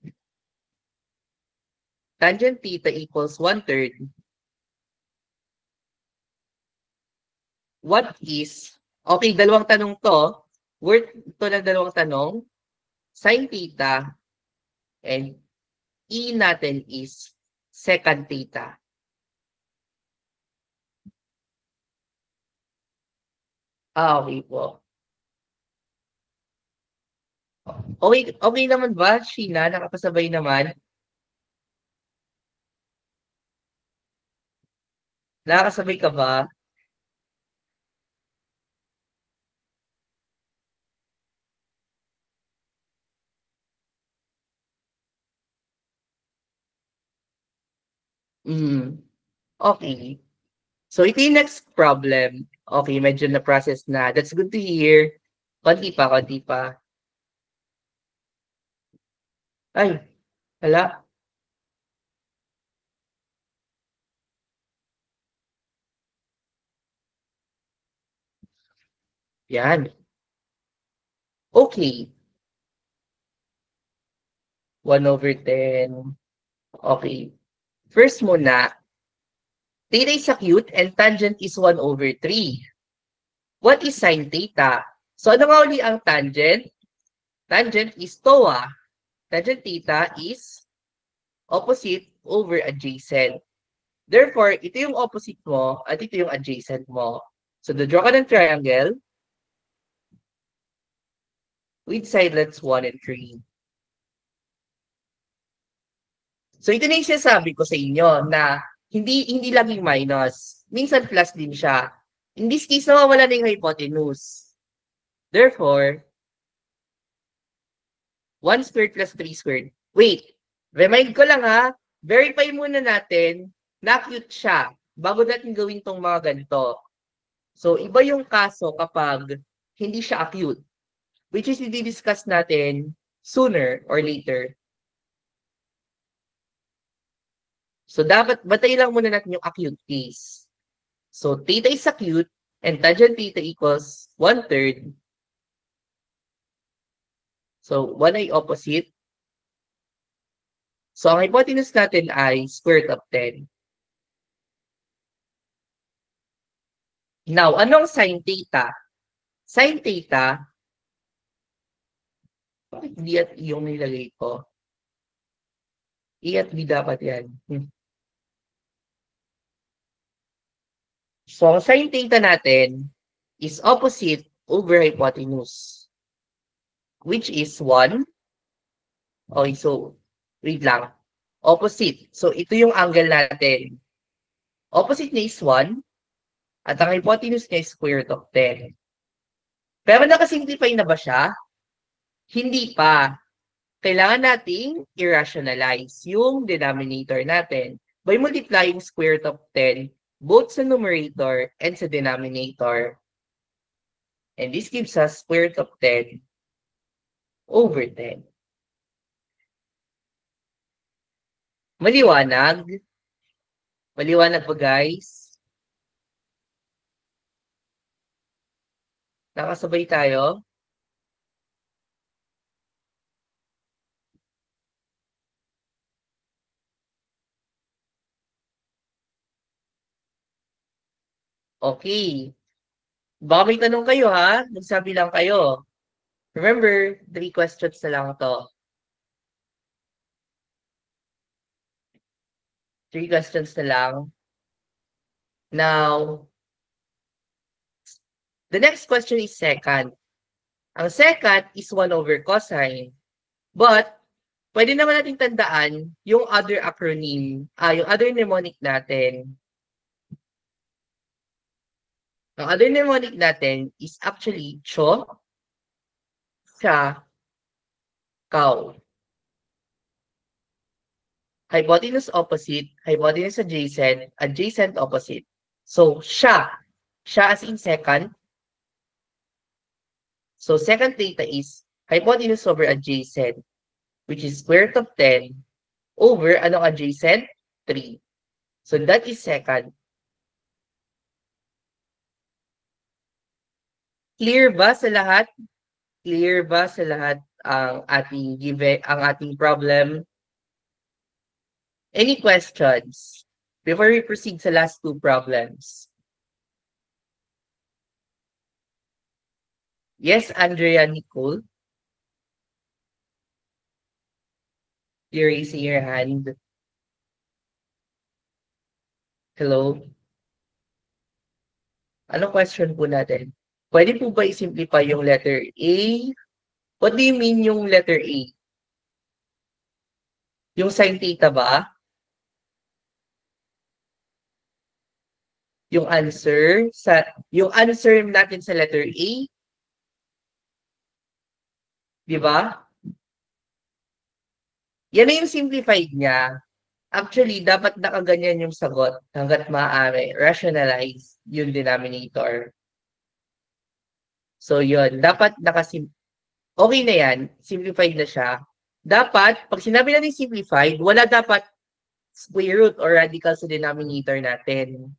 tangent theta equals 1/3, what is, okay, dalawang tanong to, worth ito na dalawang tanong, sine theta and E natin is secant theta. Okay po. Okay naman ba, Sheena? Nakapasabay naman? Nakakasabay ka ba? Okay. So, ito yung next problem. Okay, medyo na-process na. That's good to hear. Konti pa, konti pa. Ay, hala. Yan. Okay. 1/10. Okay. First muna, theta is acute and tangent is 1/3. What is sine theta? So, ano nga uli ang tangent? Tangent is TOA. Tangent theta is opposite over adjacent. Therefore, ito yung opposite mo at ito yung adjacent mo. So, draw ka ng triangle with sidelets 1 and 3. So, ito na yung sinasabi ko sa inyo na hindi laging minus. Minsan plus din siya. In this case, nawawala na yung hypotenuse. Therefore, 1 squared plus 3 squared. Wait, remind ko lang ha, verify muna natin na cute siya bago natin gawin tong mga ganito. So, iba yung kaso kapag hindi siya acute, which is i-discuss natin sooner or later. So, dapat batay lang muna natin yung acute case. So, theta is acute and tangent theta equals 1/3. So, 1 ay opposite. So, ang hypotenuse natin ay square root of 10. Now, anong sin theta? Sin theta, bakit D at E yung nilagay ko? E at B dapat yan. So, ang sin theta natin is opposite over hypotenuse, which is 1. Okay, so, read lang. Opposite. So, ito yung angle natin. Opposite niya is 1, at ang hypotenuse niya is square root of 10. Pero nakasimplify na ba siya? Hindi pa. Kailangan nating i-rationalize yung denominator natin by multiplying square root of 10 both sa numerator and sa denominator. And this gives us square root of 10 over 10. Maliwanag? Maliwanag po guys? Nakasabay tayo? Okay. Baka may tanong kayo ha? Magsabi lang kayo. Remember, 3 questions na lang to. 3 questions na lang. Now, the next question is second. Ang second is 1 over cosine. But, pwede naman natin tandaan yung other acronym, yung other mnemonic natin. Ang other mnemonic natin is actually cho, cha, cow. Hypotenuse opposite, hypotenuse adjacent, adjacent opposite. So, siya. Siya as in second. So, second theta is hypotenuse over adjacent, which is square root of 10 over anong adjacent? 3. So, that is second. Clear ba sa lahat? Clear ba sa lahat ang ating ang ating problem? Any questions before we proceed sa last two problems? Yes, Andrea Nicole, you're raising your hand. Hello? Ano question po natin? Pwede po ba i-simplify yung letter A? What do you mean yung letter A? Yung sin theta ba? Yung answer natin sa letter A, 'di ba? Yan na yung simplified niya. Actually, dapat nakaganyan yung sagot hangga't maaari. Rationalize yung denominator. So, yun. Dapat okay na yan. Simplified na siya. Dapat, pag sinabi natin simplified, wala dapat square root or radical sa denominator natin.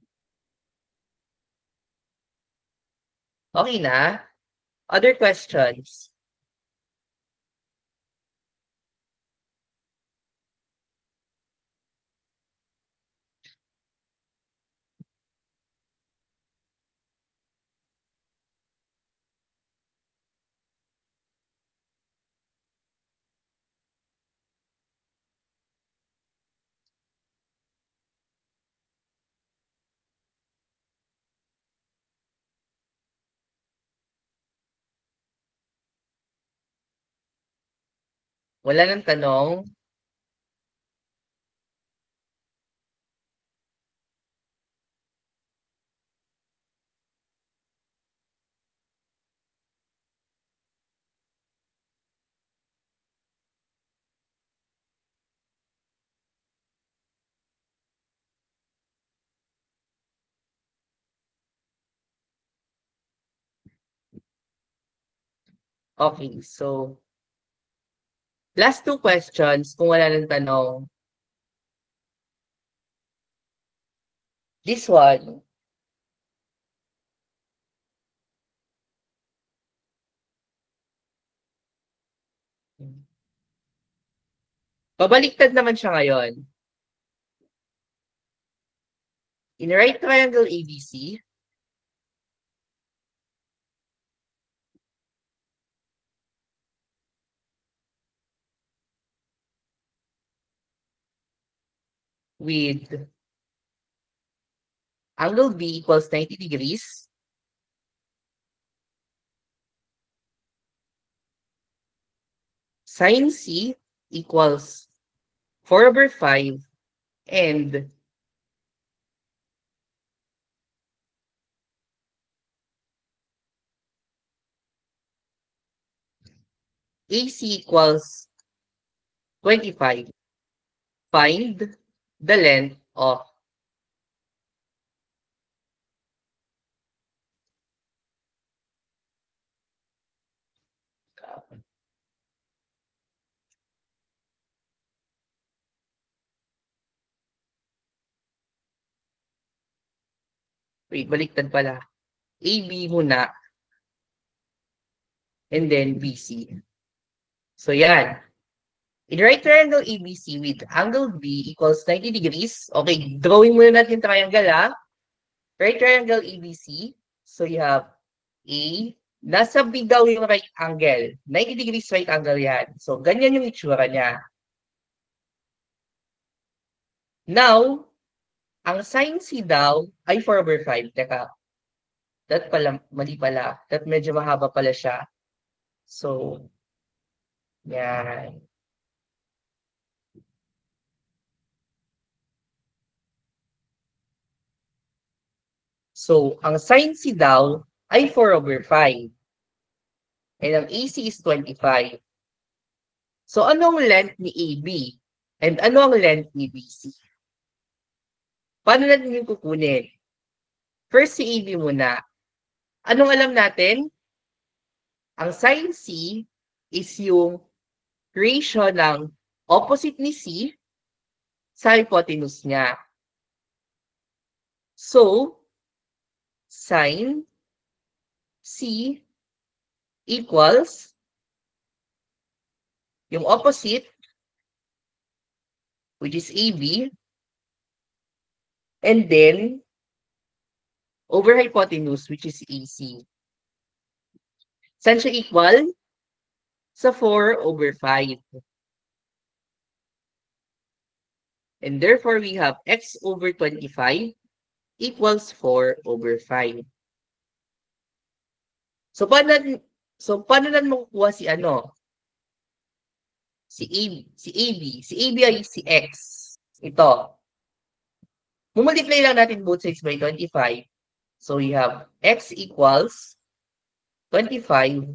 Okay na? Other questions? Wala ng tanong? Okay, so last two questions kung wala ng tanong. This one, pabaliktad naman siya ngayon. In a right triangle ABC, with angle B equals 90 degrees, sine C equals 4/5, and AC equals 25. Find the length of, wait, baliktad pala. AB muna, and then BC. So yan. In right triangle ABC with angle B equals 90 degrees. Okay, drawing muna natin yung triangle, ha? Right triangle ABC. So you have A. Nasa B daw yung right angle. 90 degrees right angle yan. So, ganyan yung itsura niya. Now, ang sin C daw ay 4/5. Teka, that pala, mali pala. That medyo mahaba pala siya. So, yan. So, ang sin C daw ay 4/5. And ang AC is 25. So, ano ang length ni AB? And ano ang length ni BC? Paano natin yung kukunin? First, si AB muna. Anong alam natin? Ang sin C is yung ratio ng opposite ni C sa hypotenuse niya. So, sin C equals yung opposite, which is AB, and then over hypotenuse, which is AC. Saan siya equal? Sa 4/5. And therefore, we have x over 25 equals 4/5. So, paano natin makukuha si ano? Si AB ay si x. Ito. Mumultiply lang natin both sides by 25. So, we have x equals 25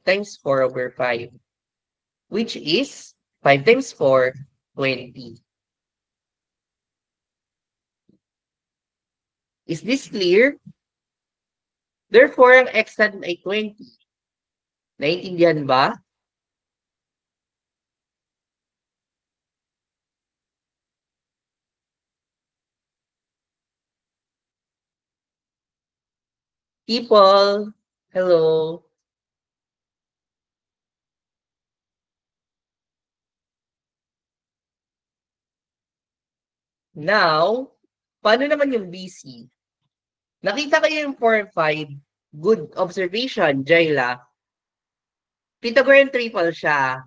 times 4/5, which is 5 times 4, 20. Is this clear? Therefore, ang x natin ay 20. Naintindihan ba? People, hello. Now, paano naman yung BC? Nakita kayo yung 4 and 5. Good observation, Jayla. Pythagorean triple siya.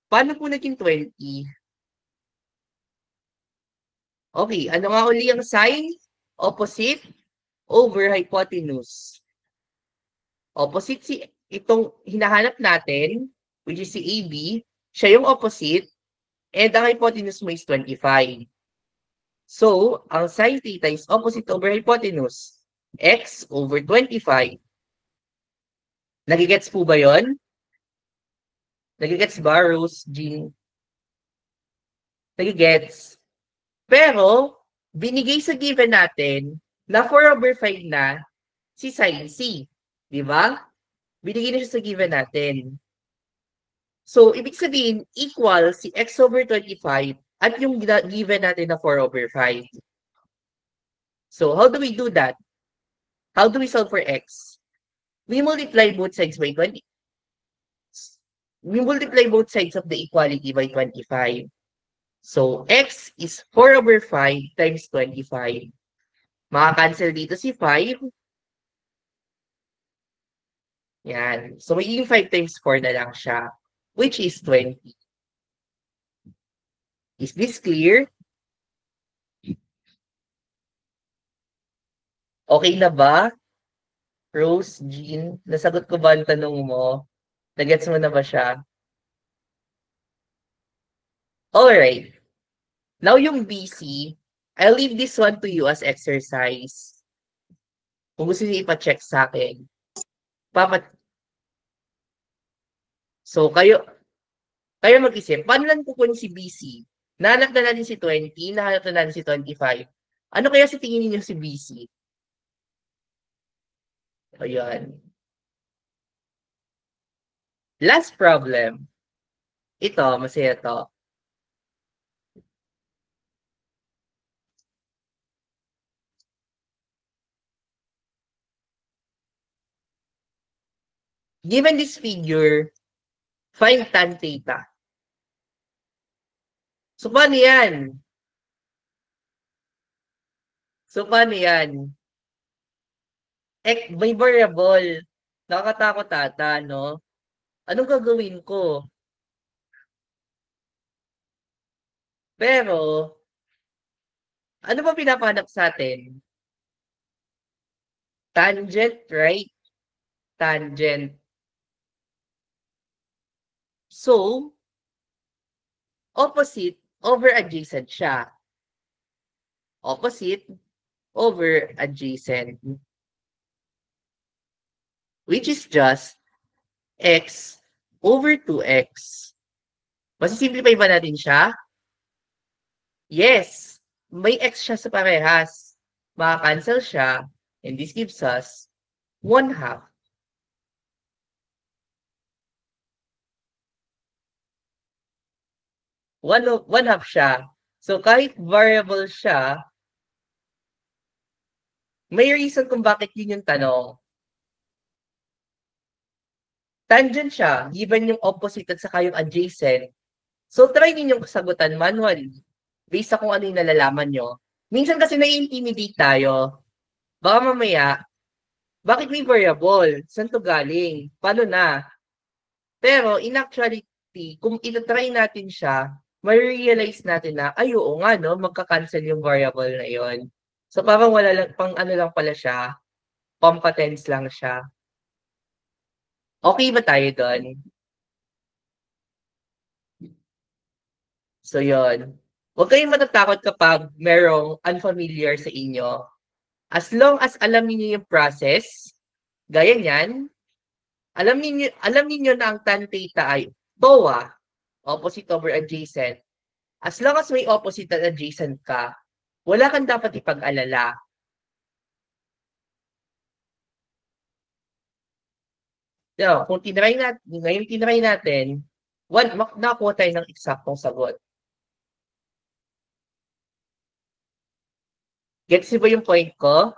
Paano po naging 20? Okay, ano nga uli ang sign? Opposite? over hypotenuse. Opposite si itong hinahanap natin, which is si AB, siya yung opposite, and ang hypotenuse mo is 25. So, ang sine theta is opposite over hypotenuse. X over 25. Nagigets po ba yun? Nagigets ba, Rose, Jean? Nagigets. Pero, binigay sa given natin na 4/5 na si sin C. Di ba? Binigay na siya sa given natin. So, ibig sabihin, equal si x over 25 at yung given natin na 4/5. So, how do we do that? How do we solve for x? We multiply both sides by 20. We multiply both sides of the equality by 25. So, x is 4/5 times 25. Maka-cancel dito si 5. Yan. So, magiging 5 times 4 na lang siya, which is 20. Is this clear? Okay na ba? Rose, Jean, nasagot ko ba ang tanong mo? Nagets mo na ba siya? Alright. Now yung BC, I'll leave this one to you as exercise. Kung gusto niyo ipa-check sa akin. So, kayo mag-isip, paano lang kukunin si BC? Nahanap na natin si 20, nahanap na natin si 25. Ano kaya sa tingin niyo si BC? Ayan. Last problem. Ito, masaya to. Given this figure, find tan theta. So, paano yan? So, paano yan? May variable. Nakakatakot ata, no? Anong gagawin ko? Pero, ano ba pinapahanap sa atin? Tangent, right? Tangent. So, opposite over adjacent siya. Opposite over adjacent. Which is just x over 2x. Masisimplify ba natin siya? Yes. May x siya sa parehas. Maka-cancel siya. And this gives us 1/2. 1/2 siya. So, kahit variable siya, may reason kung bakit yun yung tanong. Tangent siya, given yung opposite at saka yung adjacent. So, try ninyong sagutan manually based sa kung ano yung nalalaman nyo. Minsan kasi nai-intimidate tayo. Baka mamaya, bakit may variable? Saan to galing? Paano na? Pero in actuality, kung itatry natin siya, ma-realize natin na, ay oo nga, no? Magka-cancel yung variable na yon. So parang wala lang, pang ano lang pala siya, competence lang siya. Okay ba tayo doon? So yon. Huwag kayong matatakot kapag merong unfamiliar sa inyo. As long as alam niyo yung process, gaya niyan, alam niyo na ang tan theta ay TOA, opposite over adjacent. As long as may opposite at adjacent ka, wala kang dapat ipag-alala. So, kung tinry natin, nakakuha tayo ng eksaktong sagot. Gets ba yung point ko?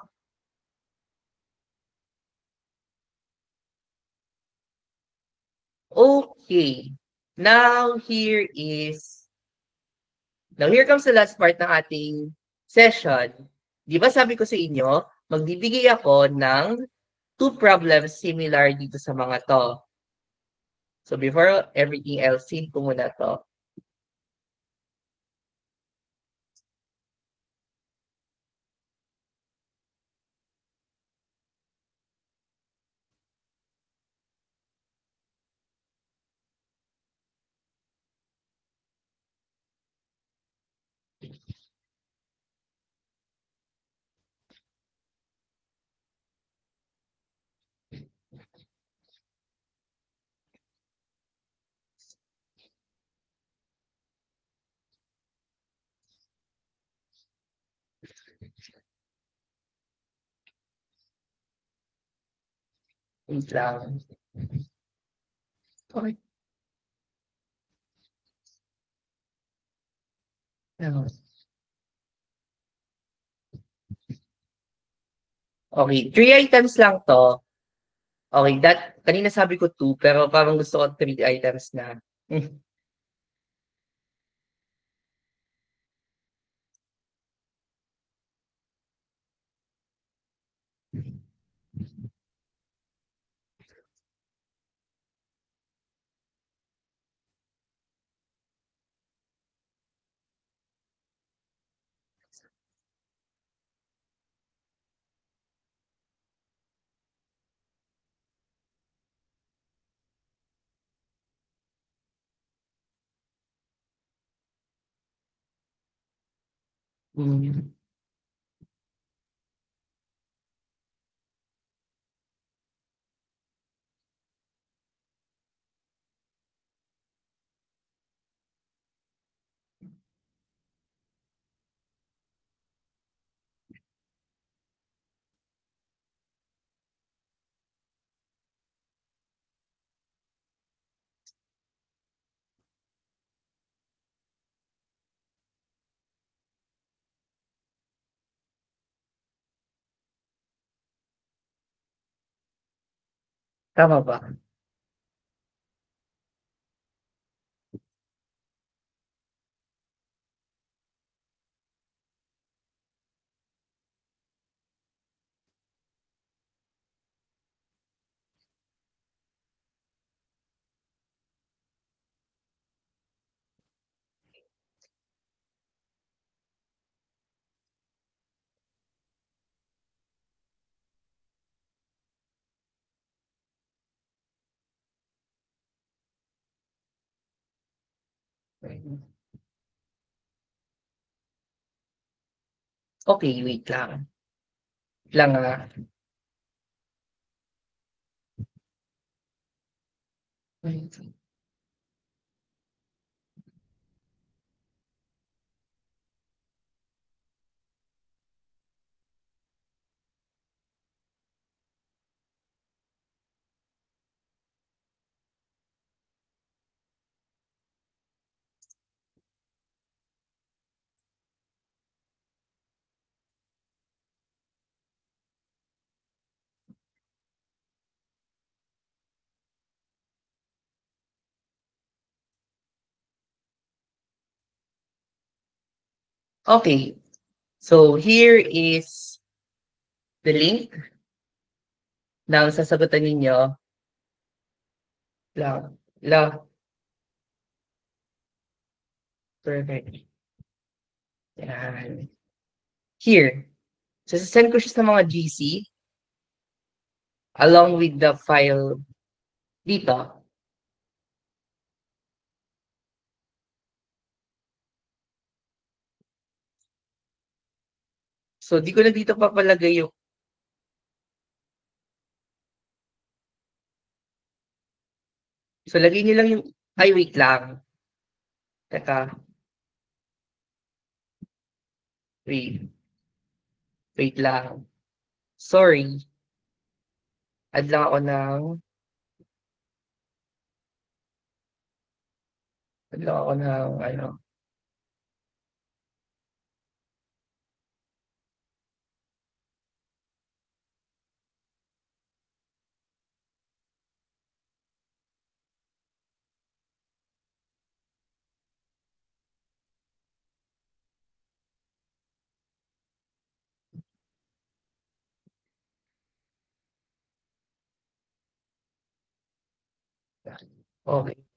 Okay. Now, here comes the last part ng ating session. Di ba sabi ko sa inyo, magbibigay ako ng 2 problems similar dito sa mga to. So before everything else, save ko muna to. Wait lang. Okey lang. Okey, 3 items lang 'to. Okey, kanina sabi ko 2 pero parang gusto ko 3 items na. Hmm, hmm, tama ba? Okey, wait lang. Lang, okey. So, here is the link ng sasagutan ninyo. La perfect, yan. Here, sese-send ko siya sa mga GC along with the file dito. So, di ko na dito papalagay yung so lagay niyo lang yung ay wait lang, teka, wait, wait lang. Sorry, add lang ako ng ano, okey.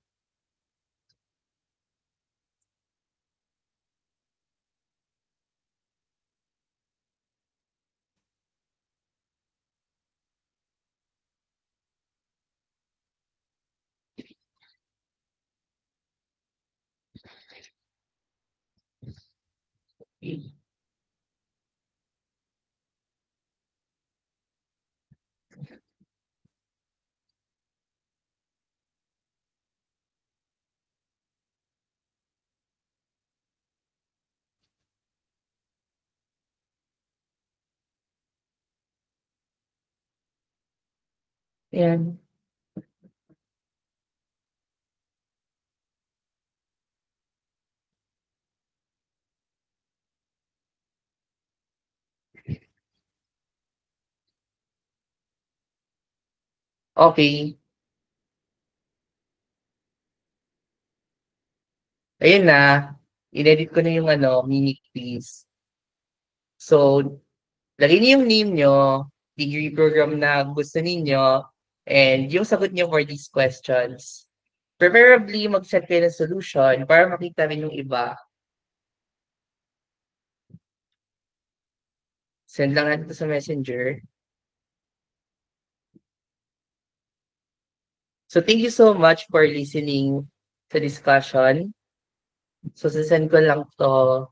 Ayan. Okay. Ayun na. Inedit ko na yung ano, mini quiz. So, lagay niyo yung name niyo, degree program na gusto ninyo, and yung sagot niyo for these questions. Preferably, mag-set kayo ng solution para makita rin yung iba. Send lang natin to sa messenger. So, thank you so much for listening sa discussion. So, sasend ko lang to.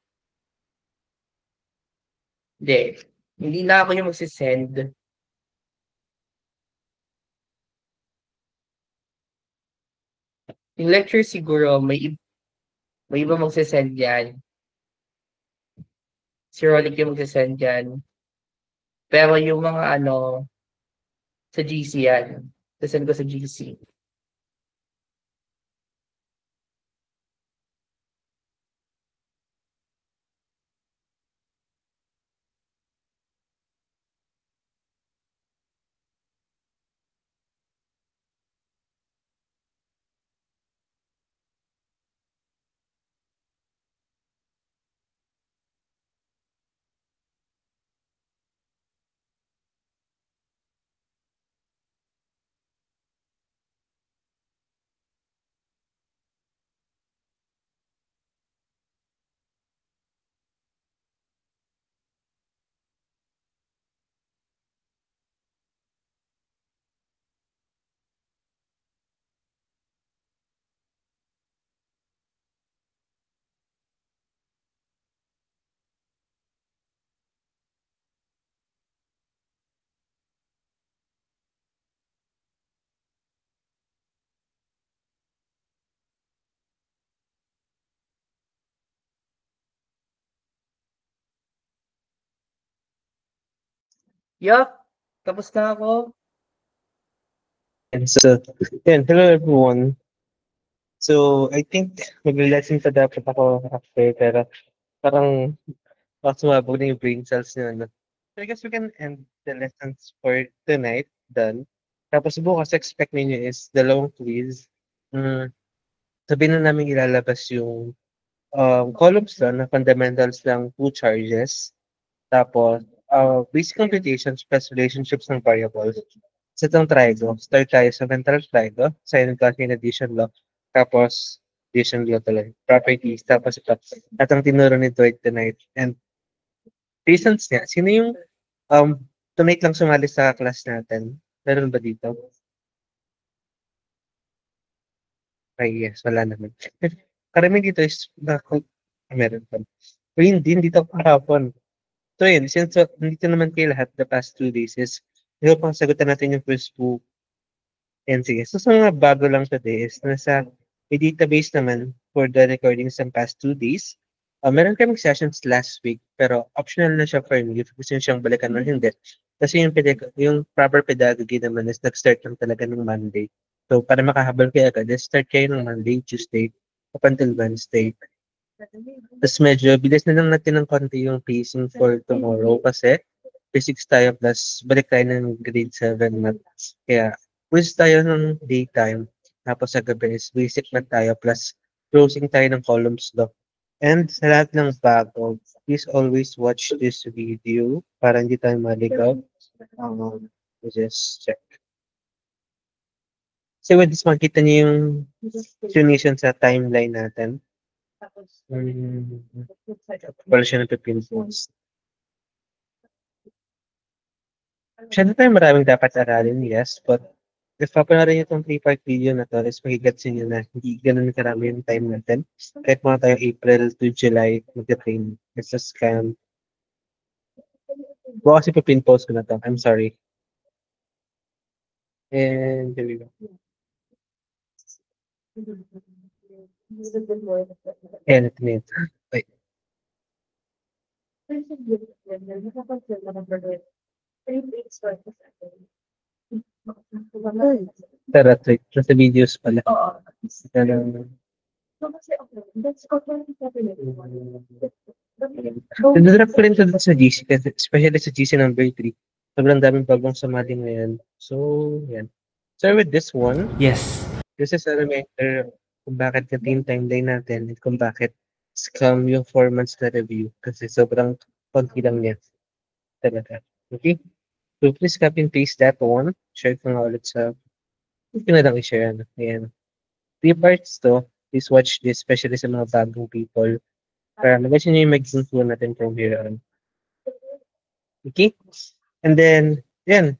Hindi. Hindi na ako yung magsisend. Yung lecture siguro, may iba magsisend yan. Si Rolik yung magsisend yan. Pero yung mga ano, sa GC yan. Sasend ko sa GC. Yup! Tapos na ako. And so, yan, hello everyone. So, I think magla-lesson pa dapat ako after, pero parang sumabog na yung brain cells niya, no? So, I guess we can end the lessons for tonight, done. Tapos bukas, expect ninyo is dalawang quiz. Mm, sabihin na namin ilalabas yung columns lang na fundamentals ng two charges. Tapos, basic computations plus relationships ng variables. Sa itong trigo, start tayo sa ventral trigo, sign of Gaussian addition law, tapos addition law talaga, properties, tapos ito. At ang tinuro ni Dwight tonight. And reasons niya, sino yung tonight lang sumali sa class natin? Meron ba dito? Ay, yes, wala naman. Karami dito is, meron pa. Pero hindi dito kahapon. So yun, since nandito naman kayo lahat the past 2 days is, ikaw pang sagutan natin yung quiz book. And sige, so sa mga bago lang today is, nasa may database naman for the recordings ng past 2 days. Meron kaming sessions last week, pero optional na siya for me if gusto nyo siyang balikan or hindi. Kasi yung proper pedagogy naman is nag-start lang talaga ng Monday. So para makahabol kayo agad, start kayo ng Monday, Tuesday, up until Wednesday. Tapos medyo bilis na lang natin ng konti yung pacing for tomorrow kasi physics tayo plus balik tayo ng grade 7 maths. Kaya quiz tayo ng daytime tapos sa gabi is basic math tayo plus closing tayo ng columns doc. And sa lahat ng bago, please always watch this video para hindi tayo maligaw. Just check. So with this, makita niyo yung explanation sa timeline natin. Hmm, wala siya ng 15 points. Masyado tayong maraming dapat aralin, yes, but if papanoorin niyo itong 3-part video na to, is magigets niyo na hindi ganun karami yung time natin. Kahit mga tayo April to July, mag-train. It's a scam. Bukas kasi pipin-post ko na to. I'm sorry. And here we go. Ayan, ito na yun. Wait. Tara, wait. Sa videos pala. Talagang, Nag-drop ko rin to dun sa GC, kasi especially sa GC number 3. Sobrang daming bagong sumali ngayon. So, yan. So, with this one, Yes. this is a reminder kung bakit natin timeline natin at kung bakit scam yung 4 months na review. Kasi sobrang konti lang niya talaga. Okay? So, please copy and paste that one. Share ko nga ulit sa, hindi ko na lang i-share. Ano. Ayan. 3 parts to. Please watch this, especially sa mga bagong people. Para magasin nyo yung magiging flow natin from here on. Okay? And then, yan.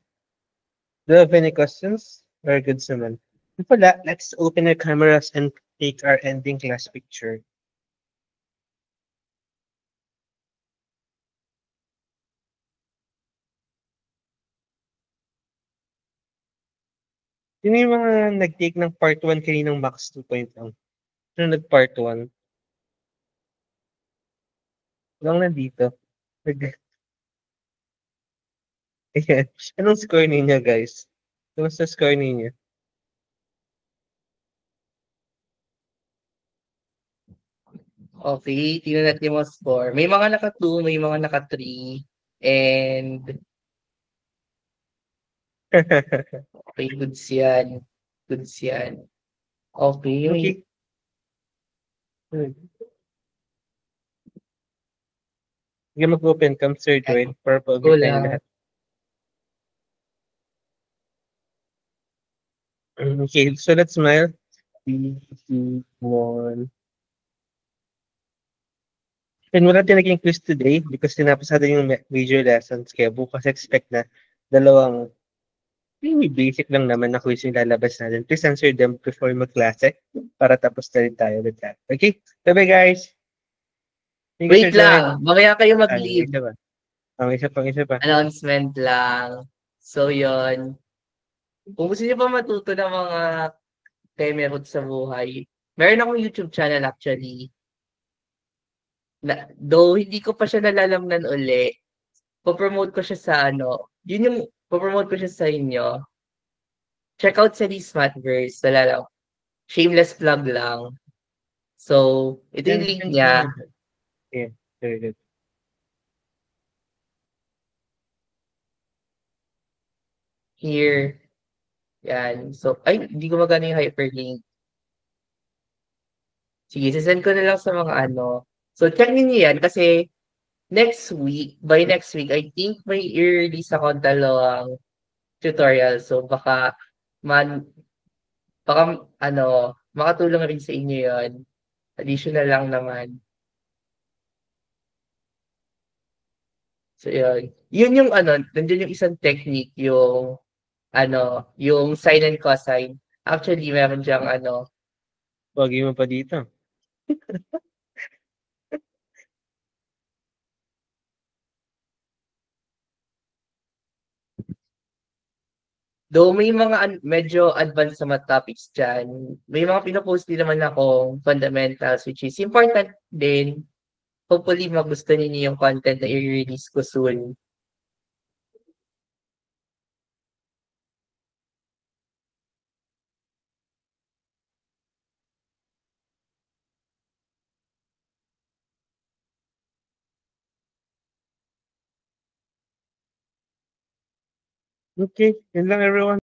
Do you have any questions? Very good naman. Before that, let's open our cameras and take our ending class picture. Sino yung mga nag-take ng part 1 kaninang max 2 point lang? Sino nag-part 1? Lang nandito. Nag- Ayan. Anong score ninyo, guys? Kumusta score ninyo? Okay, tingnan natin yung mga score. May mga naka-2, may mga naka-3. And, okay, goods yan. Goods yan. Okay, may, Okay. Sige, mag-open cam, Sir Joel, para ko pag-upit tayong lang. lahat. Okay, so let's smile. 3, 2, 1. And wala din naging quiz today because tinapos natin yung major lessons. Kaya bukas expect na dalawang really basic lang naman na quiz yung lalabas natin. Please answer them before mag-klase para tapos na rin tayo with that. Okay? Bye-bye, guys. Thank you, Sir Wait Joel. lang, mamaya kayo Ay, mag-leave. isa pa. Isa pa. Announcement lang. So, yon. Kung gusto niyo pa matuto ng mga temerot sa buhay, meron akong YouTube channel actually. Though hindi ko pa siya nalalamnan uli, popromote ko siya sa ano, yun yung popromote ko siya sa inyo. Check out sa Smartverse, wala lang. Shameless plug lang. So, ito yung Yan, link yan, niya. yan. Yeah, very good. Here. Yan. So, ay, hindi ko magana yung hyperlink. Sige, sisend ko na lang sa mga ano. So, check niyo yan kasi next week, by next week, I think may i-release akong dalawang tutorial. So, man, baka, ano, makatulong rin sa inyo yon. Additional lang naman. So, yun. Yun yung ano, nandiyan yung isang technique, yung, ano, yung sine and cosine. Actually, meron diyang, ano, Wagi mo pa dito. though may mga medyo advanced sa math topics dyan, may mga pinopost din naman akong fundamentals which is important din. Hopefully, magustuhan niyo yung content na i-release ko soon. Okay, yun lang everyone.